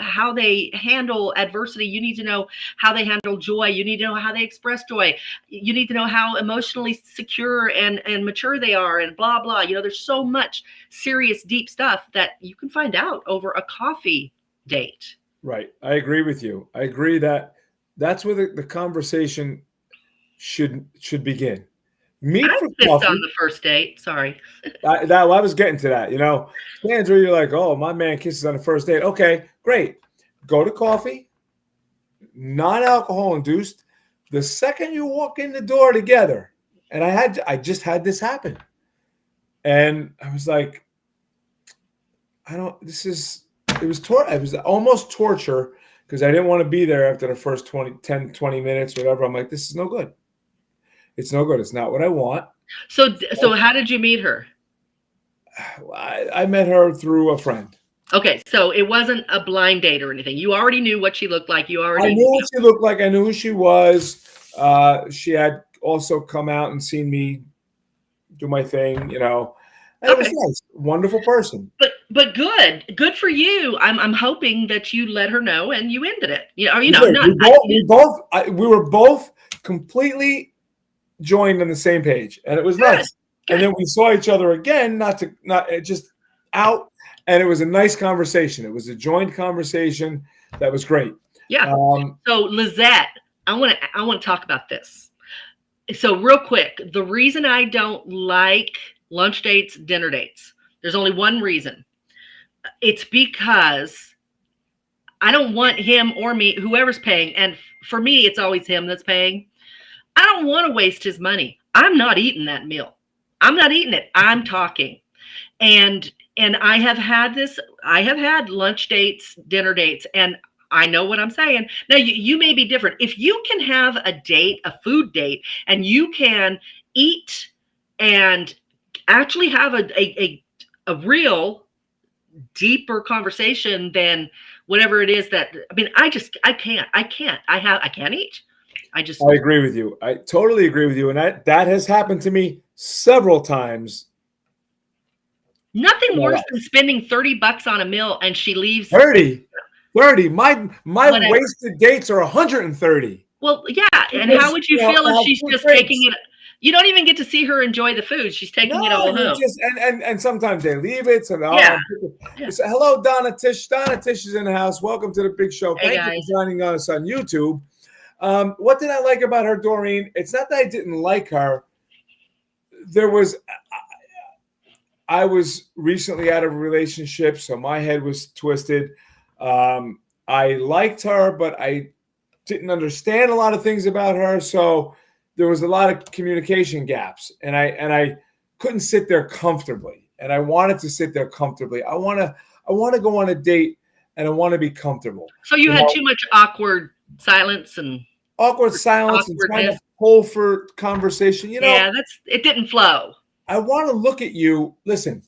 how they handle adversity. You need to know how they handle joy. You need to know how they express joy. You need to know how emotionally secure and mature they are, and blah, blah. There's so much serious, deep stuff that you can find out over a coffee date. Right. I agree with you. I agree that that's where the conversation should begin. Meet for coffee on the first date. Sorry. I was getting to that. Sandra, you're like, oh, my man kisses on the first date. Okay, great. Go to coffee, non-alcohol induced. The second you walk in the door together, and I just had this happen, and I was like, it was almost torture, because I didn't want to be there after the first 10, 20 minutes, whatever. I'm like, this is no good. It's no good. It's not what I want. So how did you meet her? I met her through a friend. Okay, so it wasn't a blind date or anything. You already knew what she looked like. I knew what she looked like. I knew who she was. She had also come out and seen me do my thing, It was nice. Wonderful person. But good for you. I'm hoping that you let her know and you ended it. We were both completely joined on the same page, and it was nice. Good. And then we saw each other again, just out, and it was a nice conversation. It was a joint conversation that was great. Yeah. So Lizette, I want to talk about this. So real quick, the reason I don't like lunch dates, dinner dates, there's only one reason. It's because I don't want him or me, whoever's paying, and for me, it's always him that's paying. I don't want to waste his money. I'm not eating that meal. I'm not eating it. I'm talking. And I have had this. I have had lunch dates, dinner dates, and I know what I'm saying. Now, you may be different. If you can have a date, a food date, and you can eat and actually have a real deeper conversation than whatever it is that, I mean, I can't eat. I agree with you. I totally agree with you. And that has happened to me several times. Nothing worse than spending $30 on a meal and she leaves 30. My whatever. wasted dates are 130. Well, yeah. And how would you feel if she's just taking it? You don't even get to see her enjoy the food. She's taking it all home. And sometimes they leave it. So say, hello, Donna Tish. Donna Tish is in the house. Welcome to the big show. Hey, Thank you for joining us on YouTube. What did I like about her, Doreen? It's not that I didn't like her. I was recently out of a relationship, so my head was twisted. I liked her, but I didn't understand a lot of things about her, so there was a lot of communication gaps, and I couldn't sit there comfortably. And I wanted to sit there comfortably. I want to go on a date, and I want to be comfortable. So you had too much awkward silence and trying to pull for conversation. Yeah, it didn't flow. I want to look at you. Listen,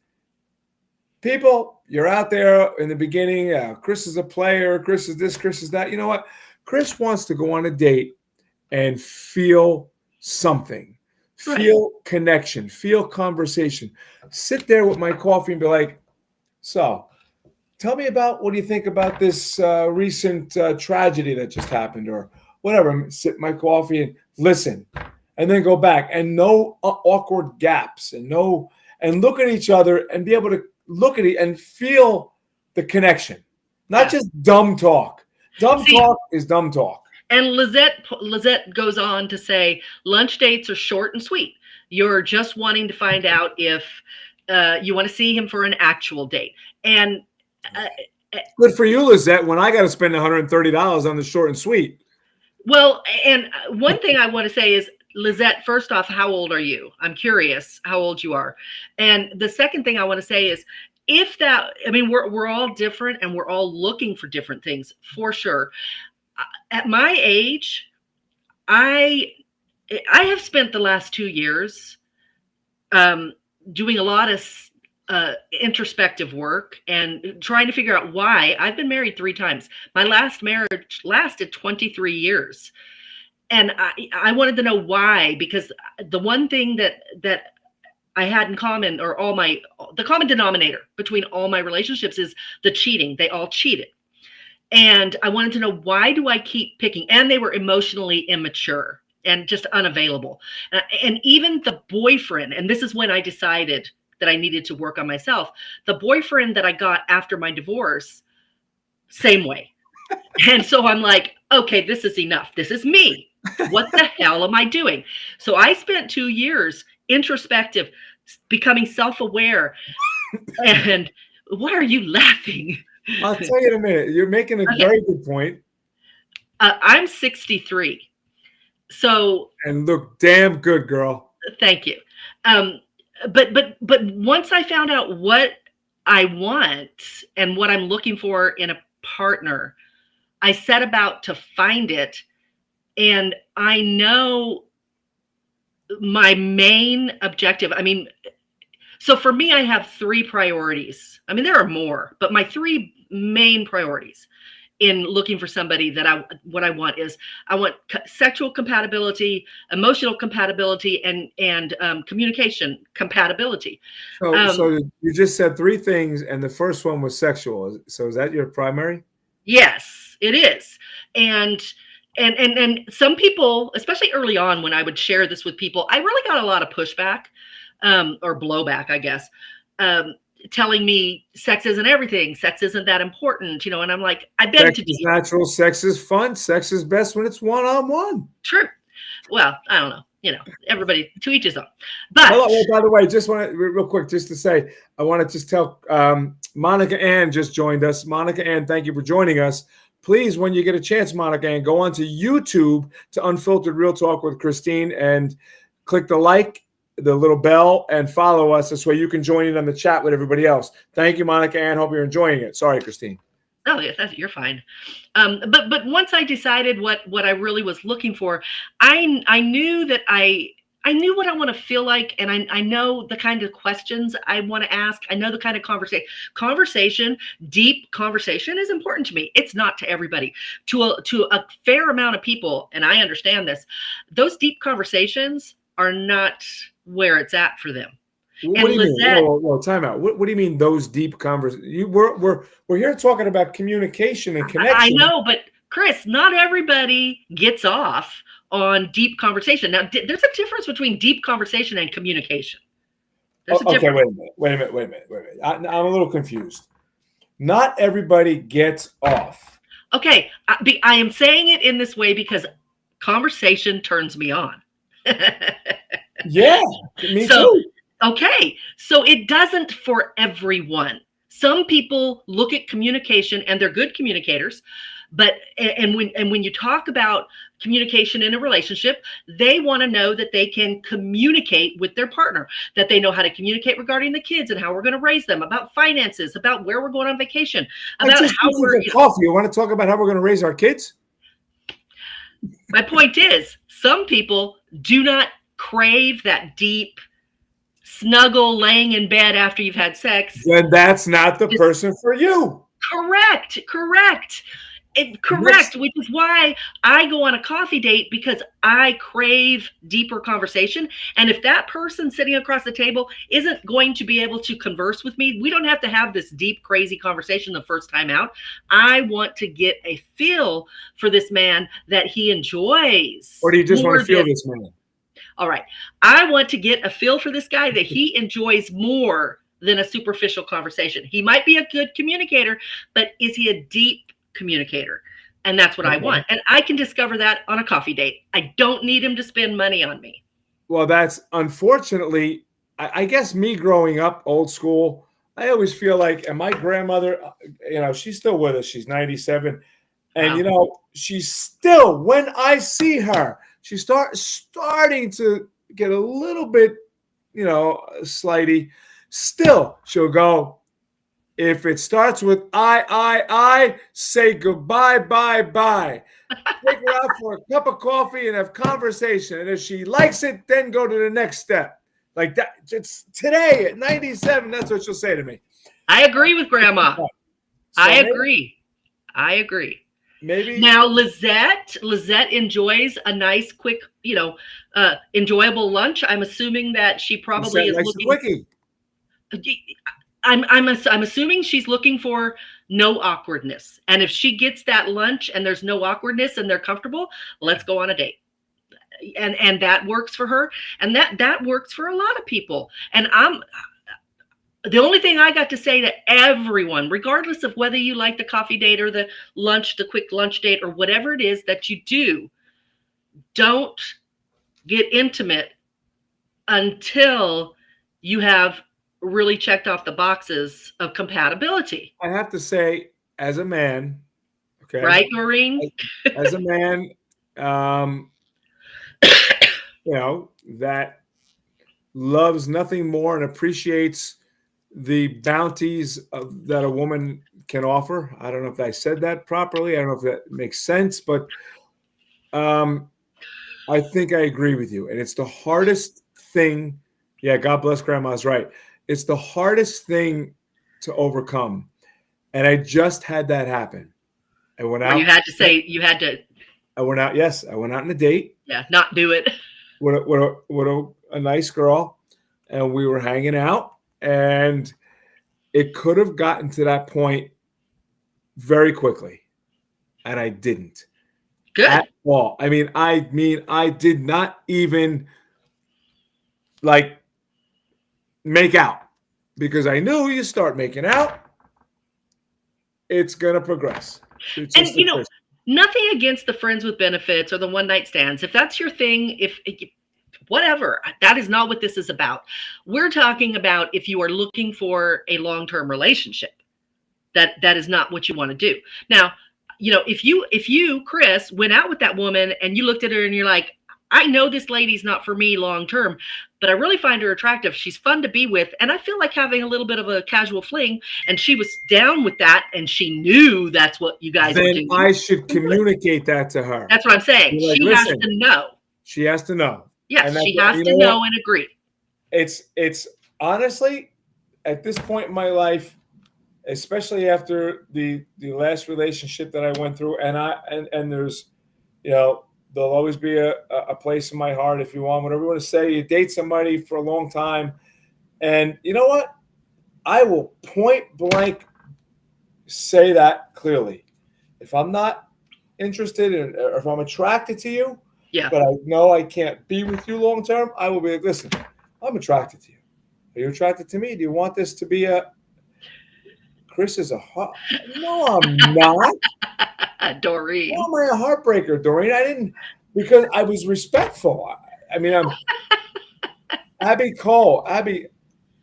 people, you're out there in the beginning. Chris is a player. Chris is this. Chris is that. You know what? Chris wants to go on a date and feel something, feel connection, feel conversation. Sit there with my coffee and be like, so tell me about, what do you think about this recent tragedy that just happened, or whatever. Sip my coffee and listen. And then go back, and no awkward gaps, and look at each other and be able to look at it and feel the connection, not just dumb talk. Talk is dumb talk. And Lizette goes on to say, lunch dates are short and sweet. You're just wanting to find out if you want to see him for an actual date. And good for you, Lizette. When I got to spend $130 on the short and sweet. Well, and one thing I want to say is, Lizette, first off, how old are you? I'm curious how old you are. And the second thing I want to say is, we're all different, and we're all looking for different things for sure. At my age, I have spent the last 2 years doing a lot of introspective work and trying to figure out why. I've been married 3 times. My last marriage lasted 23 years. And I wanted to know why, because the one thing that I had in common, or the common denominator between all my relationships, is the cheating. They all cheated. And I wanted to know, why do I keep picking? And they were emotionally immature and just unavailable. And even the boyfriend, and this is when I decided that I needed to work on myself, the boyfriend that I got after my divorce, same way. And so I'm like, okay, this is enough. This is me. What the hell am I doing? So I spent 2 years introspective, becoming self-aware. And why are you laughing? I'll tell you in a minute. You're making a very good point. I'm 63. So, and look damn good, girl. Thank you. But once I found out what I want and what I'm looking for in a partner, I set about to find it. And I know my main objective. So for me, I have 3 priorities. There are more, but my 3 main priorities in looking for somebody what I want is, I want sexual compatibility, emotional compatibility, and communication compatibility. So you just said 3 things, and the first one was sexual. So is that your primary? Yes, it is. And some people, especially early on when I would share this with people, I really got a lot of pushback, or blowback, I guess, telling me sex isn't everything. Sex isn't that important, and I'm like, I beg to differ. Sex is natural. Sex is fun. Sex is best when it's one-on-one. True. Well, I don't know. Everybody, to each his own. But by the way, just want to real quick, just to say, I want to just tell Monica Ann just joined us. Monica Ann, thank you for joining us. Please, when you get a chance, Monica Ann, go on to YouTube to Unfiltered Real Talk with Christine and click the little bell, and follow us. This way you can join in on the chat with everybody else. Thank you, Monica Ann. Hope you're enjoying it. Sorry, Christine. Oh, yes, you're fine. But once I decided what I really was looking for, I knew that I I knew what I want to feel like, and I know the kind of questions I want to ask. I know the kind of conversation, deep conversation is important to me. It's not to everybody. To a fair amount of people, and I understand this, those deep conversations are not where it's at for them. What do you mean? Whoa, time out. What do you mean those deep conversations? We're here talking about communication and connection. I know, but Chris, not everybody gets off on deep conversation. Now, there's a difference between deep conversation and communication. Okay, wait a minute. I'm a little confused. Not everybody gets off. Okay, I am saying it in this way because conversation turns me on. Yeah, me too. Okay, so it doesn't for everyone. Some people look at communication and they're good communicators, but when you talk about communication in a relationship, they want to know that they can communicate with their partner, that they know how to communicate regarding the kids and how we're going to raise them, about finances, about where we're going on vacation, about how we're coffee. You want to talk about how we're going to raise our kids? My point is, some people do not crave that deep snuggle laying in bed after you've had sex. Then that's not the person for you. Correct. Which is why I go on a coffee date, because I crave deeper conversation. And if that person sitting across the table isn't going to be able to converse with me, we don't have to have this deep, crazy conversation the first time out. I want to get a feel for this man that he enjoys. Or do you just want to feel this man? All right. I want to get a feel for this guy that he enjoys more than a superficial conversation. He might be a good communicator, but is he a deep communicator? And that's what I want. And I can discover that on a coffee date. I don't need him to spend money on me. Well, that's unfortunately, I guess me growing up old school, I always feel like, and my grandmother, she's still with us. She's 97. And, Wow. She's still, when I see her, she starting to get a little bit, slighty. Still, she'll go, if it starts with I, say goodbye, bye. Take her out for a cup of coffee and have conversation. And if she likes it, then go to the next step. Like that. It's today at 97. That's what she'll say to me. I agree with Grandma. I agree. Maybe now Lizette enjoys a nice, quick, enjoyable lunch. I'm assuming that she probably is looking. I'm assuming she's looking for no awkwardness. And if she gets that lunch and there's no awkwardness and they're comfortable, let's go on a date. And that works for her. And that works for a lot of people. And the only thing I got to say to everyone, regardless of whether you like the coffee date or the quick lunch date or whatever it is that you do, don't get intimate until you have really checked off the boxes of compatibility. I have to say, as a man, okay, right, Maureen? As a man, that loves nothing more and appreciates the bounties that a woman can offer. I don't know if I said that properly. I don't know if that makes sense, but I think I agree with you. And it's the hardest thing. Yeah, God bless Grandma's right. It's the hardest thing to overcome. And I just had that happen. I went out. I went out. Yes, I went out on a date. Yeah, not do it. With a nice girl, and we were hanging out, and it could have gotten to that point very quickly, and I didn't. Good. At all. I mean, I did not even make out, because I knew you start making out, it's gonna progress. And nothing against the friends with benefits or the one night stands. If that's your thing, whatever, that is not what this is about. We're talking about if you are looking for a long-term relationship, that is not what you want to do. Now, if you, Chris, went out with that woman and you looked at her and you're like, I know this lady's not for me long-term, but I really find her attractive. She's fun to be with. And I feel like having a little bit of a casual fling, and she was down with that. And she knew that's what you guys were doing. I should communicate that to her. That's what I'm saying. She has to know. She has to know. Yes, And that's she has you to know what? know and agree. It's honestly at this point in my life, especially after the last relationship that I went through, and there's there'll always be a place in my heart if you want whatever you want to say. You date somebody for a long time, and you know what? I will point blank say that clearly. If I'm not interested in, or if I'm attracted to you, Yeah. but I know I can't be with you long term, I will be like, listen, I'm attracted to you. Are you attracted to me? Do you want this to be a Chris is a heart? No, I'm not. Doreen. Why am I a heartbreaker, Doreen? I didn't because I was respectful. I mean, I'm Abby Cole. Abby,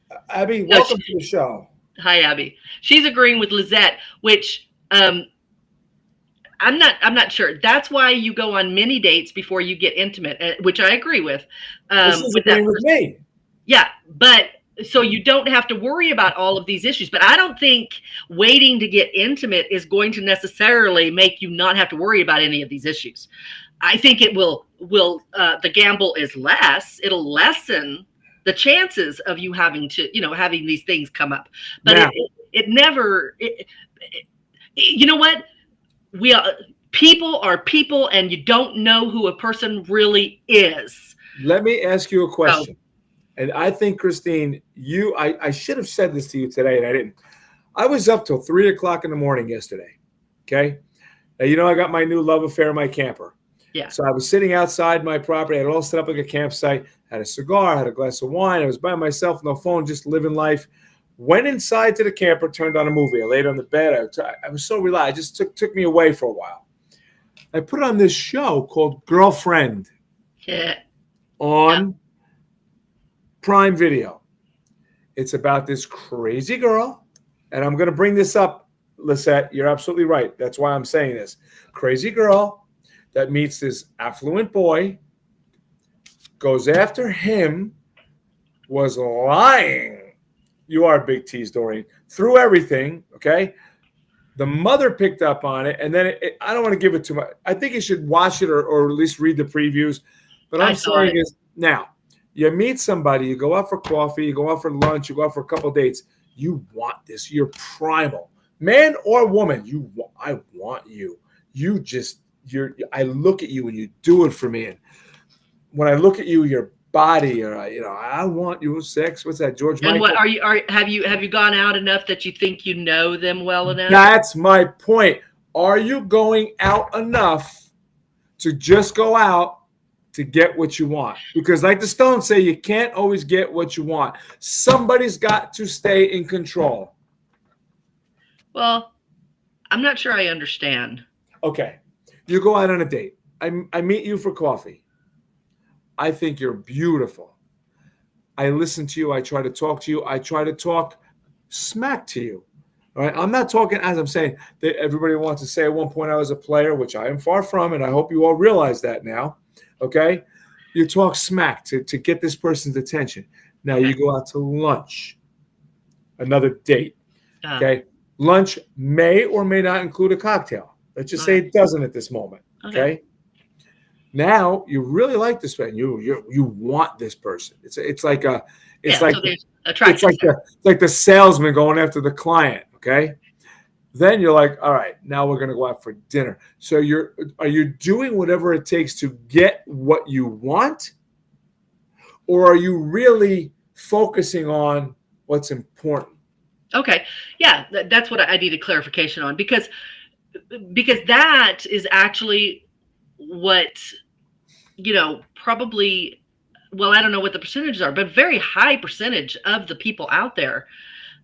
No, welcome to the show. hi, Abby. She's agreeing with Lizette, which I'm not sure. That's why you go on many dates before you get intimate, which I agree with. This is With that agreeing with person. me. Yeah, but so you don't have to worry about all of these issues. But I don't think waiting to get intimate is going to necessarily make you not have to worry about any of these issues. I think it will the gamble is less. It'll lessen the chances of you having to, having these things come up. But Now, it never you know what? We are people, and you don't know who a person really is. let me ask you a So question. And I think, Christine, I should have said this to you today, and I didn't. I was up till 3 o'clock in the morning yesterday. Okay. Now, I got my new love affair in my camper. yeah. So I was sitting outside my property. I had it all set up like a campsite. Had a cigar, had a glass of wine. I was by myself, no phone, just living life. Went inside to the camper, turned on a movie. I laid on the bed. I was so relaxed. It just took me away for a while. I put on this show called Girlfriend Yeah. on Prime Video. It's about this crazy girl, and I'm going to bring this up, Lisette. You're absolutely right. That's why I'm saying this. Crazy girl that meets this affluent boy, goes after him, was lying. You are a big tease, Doreen. Through everything, okay? The mother picked up on it, and then I don't want to give it too much. I think you should watch it or at least read the previews. But I I'm saw saying it. is now, you meet somebody, you go out for coffee, you go out for lunch, you go out for a couple of dates. You want this. You're primal. Man or woman, I want you. I look at you and you do it for me. And when I look at you, your body, or I want you sex. What's that, George And what Michael? have you gone out enough that you think you know them well enough? That's my point. Are you going out enough to just go out to get what you want? Because like the Stones say, you can't always get what you want. Somebody's got to stay in control. Well, I'm not sure I understand. Okay. You go out on a date. I meet you for coffee. I think you're beautiful. I listen to you. I try to talk to you. I try to talk smack to you. All right. I'm not talking, as I'm saying, that everybody wants to say at one point I was a player, which I am far from, and I hope you all realize that now. Okay. You talk smack to get this person's attention. Now you go out to lunch, another date. Okay. Lunch may or may not include a cocktail. Let's just say it doesn't at this moment. Okay. Now you really like this person. You want this person. It's like so there's attraction. it's like the salesman going after the client. Okay. Then you're like, all right, now we're gonna go out for dinner. So are you doing whatever it takes to get what you want, or are you really focusing on what's important? Okay. Yeah, that's what I needed clarification on because that is actually what probably, well, I don't know what the percentages are, but very high percentage of the people out there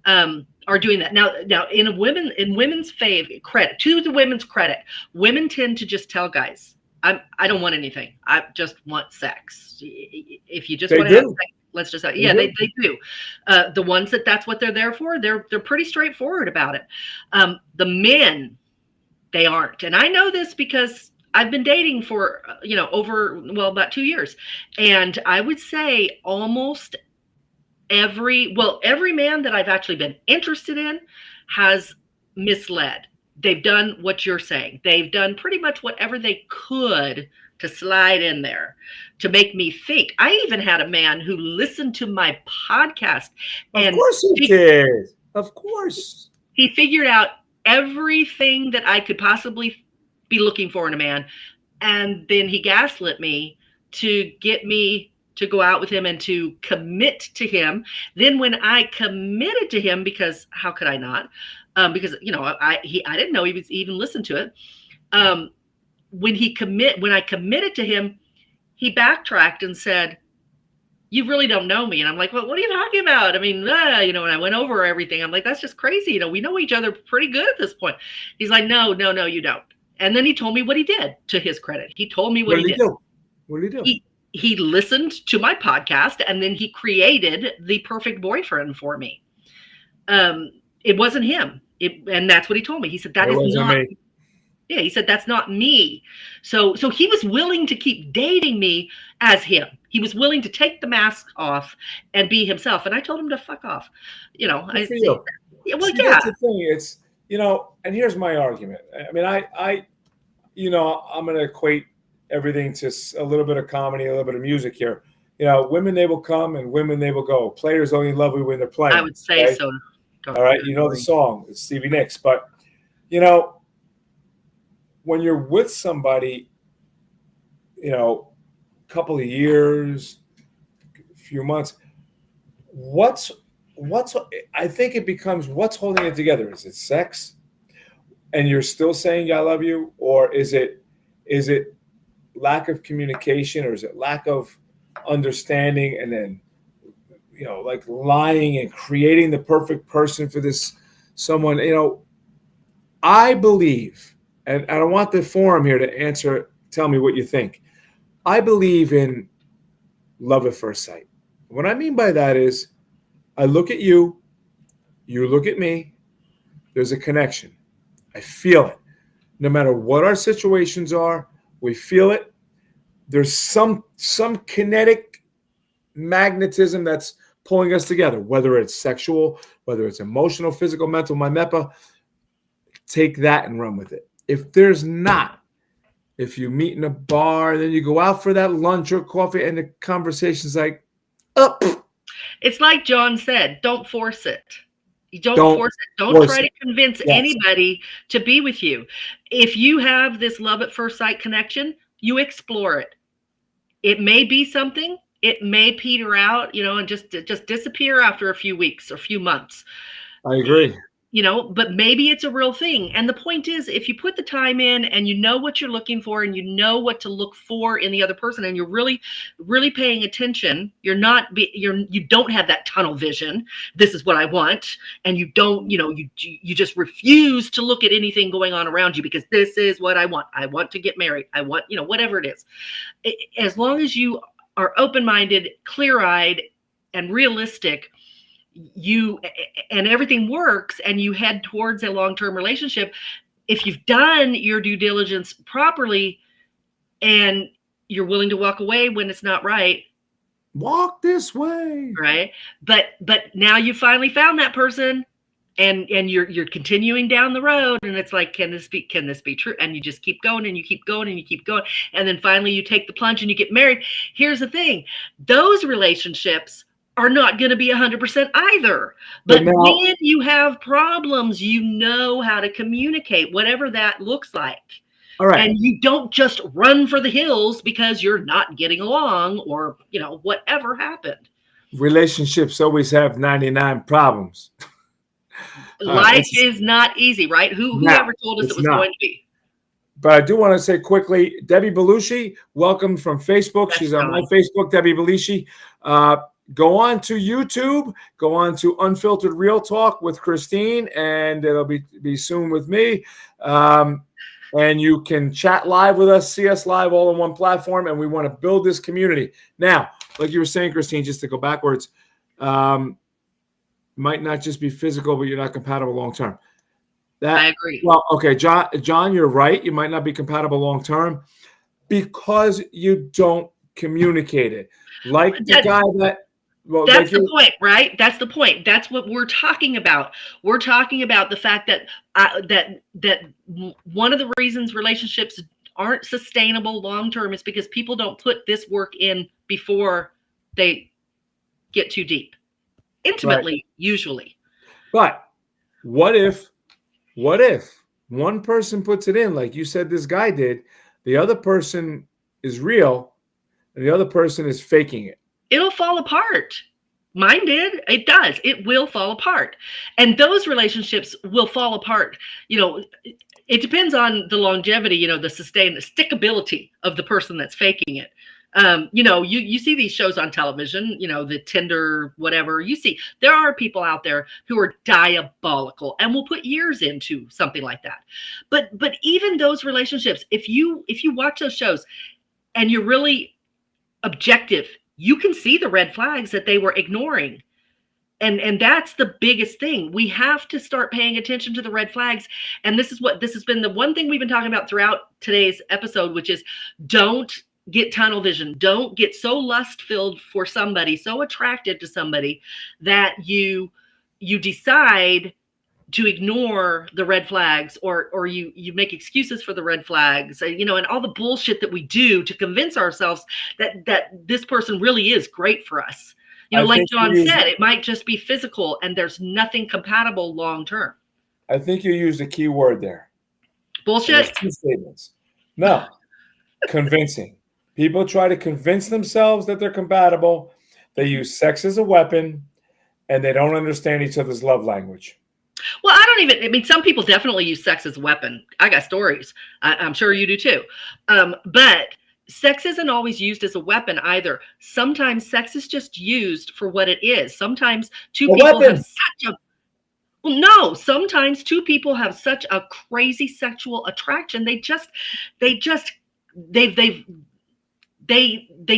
are doing that. Now in women's credit, to the women's credit, women tend to just tell guys, I don't want anything. I just want sex. If you just want to have sex, let's just have, they do. The ones that's what they're there for, they're pretty straightforward about it. The men, they aren't. And I know this because I've been dating for, about 2 years. And I would say almost every man that I've actually been interested in has misled. They've done what you're saying. They've done pretty much whatever they could to slide in there to make me think. I even had a man who listened to my podcast, Of and course he did. Of course. he figured out everything that I could possibly be looking for in a man. And then he gaslit me to get me to go out with him and to commit to him. Then when I committed to him, because how could I not? Because I didn't know he was even listened to it. When I committed to him, he backtracked and said, "You really don't know me." And I'm like, "Well, what are you talking about?" I mean, and I went over everything. I'm like, "That's just crazy. We know each other pretty good at this point." He's like, no, you don't. And then he told me what he did. To his credit, he told me what he did. What did he do? He listened to my podcast, and then he created the perfect boyfriend for me. It wasn't him. And that's what he told me. He said, that is not me. Yeah, he said, that's not me. So he was willing to keep dating me as him. He was willing to take the mask off and be himself. And I told him to fuck off. Well, that's the thing. It's, and here's my argument. I mean, I'm going to equate everything to a little bit of comedy, a little bit of music here. Women, they will come and women, they will go. Players only love you when they're playing. I would say okay? so. All right. You know the song. It's Stevie Nicks. But, when you're with somebody, a couple of years, a few months, I think it becomes what's holding it together. Is it sex? And you're still saying I love you? Or is it lack of communication, or is it lack of understanding, and then like lying and creating the perfect person for this someone? I believe, and I don't want the forum here to tell me what you think. I believe in love at first sight. What I mean by that is I look at you, you look at me, there's a connection. I feel it. No matter what our situations are, we feel it. There's some kinetic magnetism that's pulling us together, whether it's sexual, whether it's emotional, physical, mental, my MEPA. Take that and run with it. If there's not, if you meet in a bar, then you go out for that lunch or coffee, and the conversation's like, up. It's like John said, don't force it. You don't force it. Don't try to convince anybody to be with you. If you have this love at first sight connection, you explore it. It may be something. It may peter out, and just disappear after a few weeks or a few months. I agree. But maybe it's a real thing. And the point is, if you put the time in and you know what you're looking for and you know what to look for in the other person, and you're really, really paying attention, you don't have that tunnel vision. This is what I want. And you don't, you just refuse to look at anything going on around you because this is what I want. I want to get married. I want, whatever it is. As long as you are open-minded, clear-eyed, and realistic, and everything works, and you head towards a long-term relationship. If you've done your due diligence properly and you're willing to walk away when it's not right, walk this way, right? But now you finally found that person, and you're continuing down the road, and it's like, can this be true? And you just keep going, and you keep going, and you keep going, and then finally you take the plunge and you get married. Here's the thing: those relationships are not going to be 100% either. But when you have problems, you know how to communicate, whatever that looks like. All right. And you don't just run for the hills because you're not getting along, or, whatever happened. Relationships always have 99 problems. Life is not easy, right? Whoever told us it was going to be? But I do want to say quickly, Debbie Belushi, welcome from Facebook. She's on my Facebook, Debbie Belushi. Go on to YouTube, go on to Unfiltered Real Talk with Christine, and it'll be soon with me. And you can chat live with us, see us live all on one platform, and we want to build this community. Now, like you were saying, Christine, just to go backwards, might not just be physical, but you're not compatible long-term. I agree. Well, okay, John, you're right. You might not be compatible long-term because you don't communicate it. Like the guy that... Well, that's the point, right? That's the point. That's what we're talking about. We're talking about the fact that that one of the reasons relationships aren't sustainable long-term is because people don't put this work in before they get too deep. Intimately, usually. But what if one person puts it in, like you said this guy did, the other person is real, and the other person is faking it? It'll fall apart. Mine did. It does. It will fall apart. And those relationships will fall apart. It depends on the longevity, the stickability of the person that's faking it. You see these shows on television, the Tinder, whatever. You see, there are people out there who are diabolical and will put years into something like that. But even those relationships, if you watch those shows and you're really objective, you can see the red flags that they were ignoring. And that's the biggest thing. We have to start paying attention to the red flags. And this has been the one thing we've been talking about throughout today's episode, which is don't get tunnel vision. Don't get so lust-filled for somebody, so attracted to somebody that you decide to ignore the red flags, or you make excuses for the red flags, and all the bullshit that we do to convince ourselves that this person really is great for us. Like John said, it might just be physical and there's nothing compatible long-term. I think you used a key word there. Bullshit. There's two statements. No, convincing. People try to convince themselves that they're compatible. They use sex as a weapon, and they don't understand each other's love language. Well, some people definitely use sex as a weapon. I got stories. I'm sure you do too. But sex isn't always used as a weapon either. Sometimes sex is just used for what it is. Sometimes sometimes two people have such a crazy sexual attraction. They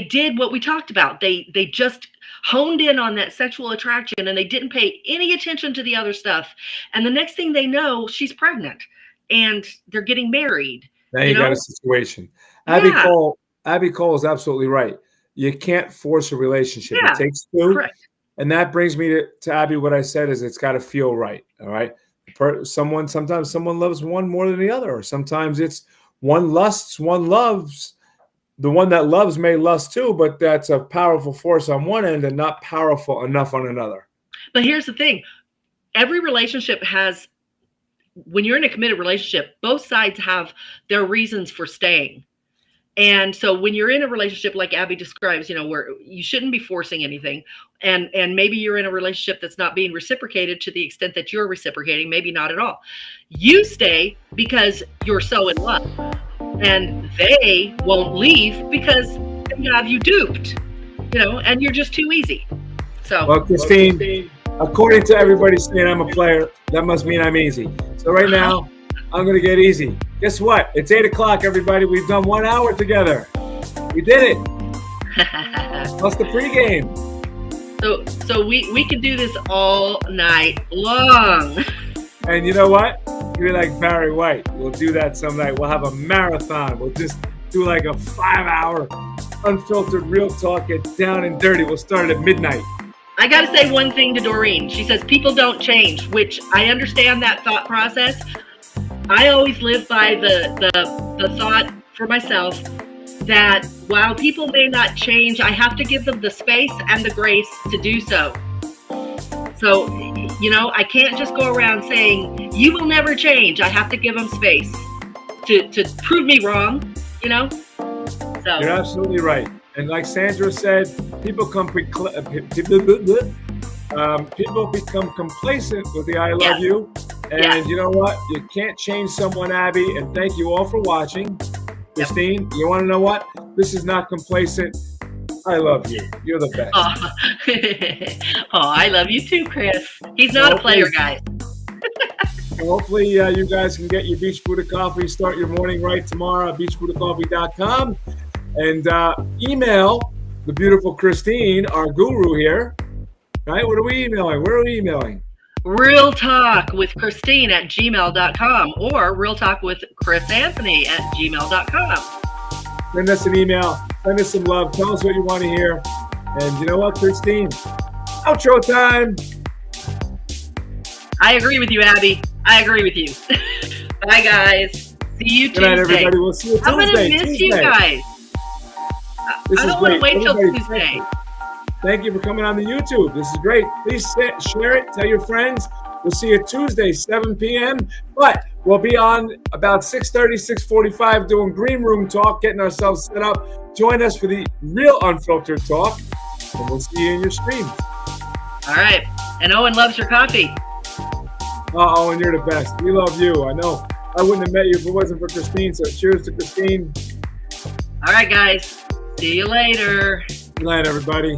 did what we talked about. They just honed in on that sexual attraction, and they didn't pay any attention to the other stuff. And the next thing they know, she's pregnant and they're getting married. Now you got a situation. Abby Cole is absolutely right. You can't force a relationship. It takes two. Correct. And that brings me to Abby. What I said is it's got to feel right. All right. Sometimes someone loves one more than the other, or sometimes it's one lusts, one loves. The one that loves may lust too, but that's a powerful force on one end and not powerful enough on another. But here's the thing. Every relationship has, when you're in a committed relationship, both sides have their reasons for staying. And so when you're in a relationship like Abby describes, where you shouldn't be forcing anything, and maybe you're in a relationship that's not being reciprocated to the extent that you're reciprocating, maybe not at all. You stay because you're so in love. And they won't leave because they have you duped, and you're just too easy. So, well, Christine, according to everybody saying I'm a player, that must mean I'm easy. So right now, I'm going to get easy. Guess what? It's 8:00, everybody. We've done 1 hour together. We did it. Plus the pregame. So we can do this all night long. And you know what? You're like Barry White. We'll do that some night. We'll have a marathon. We'll just do like a 5-hour unfiltered real talk. Get down and dirty. We'll start at midnight. I got to say one thing to Doreen. She says people don't change, which I understand that thought process. I always live by the thought for myself that while people may not change, I have to give them the space and the grace to do so. So, I can't just go around saying, you will never change. I have to give them space to prove me wrong, So you're absolutely right. And like Sandra said, people become complacent with the I love you. And you know what? You can't change someone, Abby. And thank you all for watching. Christine, you want to know what? This is not complacent. I love you. You're the best. I love you too, Chris. He's not a player, guys. Hopefully you guys can get your Beach Buddha coffee. Start your morning right tomorrow at beachbuddhacoffee.com. And email the beautiful Christine, our guru here. Right? What are we emailing? Where are we emailing? Realtalkwithchristine at gmail.com or Realtalkwithchrisanthony at gmail.com. Send us an email. Send us some love. Tell us what you want to hear. And you know what, Christine? Outro time. I agree with you, Abby. I agree with you. Bye, guys. See See you Good night, Tuesday. everybody. We'll see you Tuesday. I'm gonna miss you guys. This I is don't want to great. wait till Everybody, Tuesday. Thank you for coming on the YouTube. This is great. Please share it. Tell your friends. We'll see you Tuesday, 7 p.m. But we'll be on about 6:30, 6:45 doing green room talk, getting ourselves set up. Join us for the real unfiltered talk, and we'll see you in your streams. All right. And Owen loves your coffee. Oh, and you're the best. We love you. I know. I wouldn't have met you if it wasn't for Christine. So cheers to Christine. All right, guys. See you later. Good night, everybody.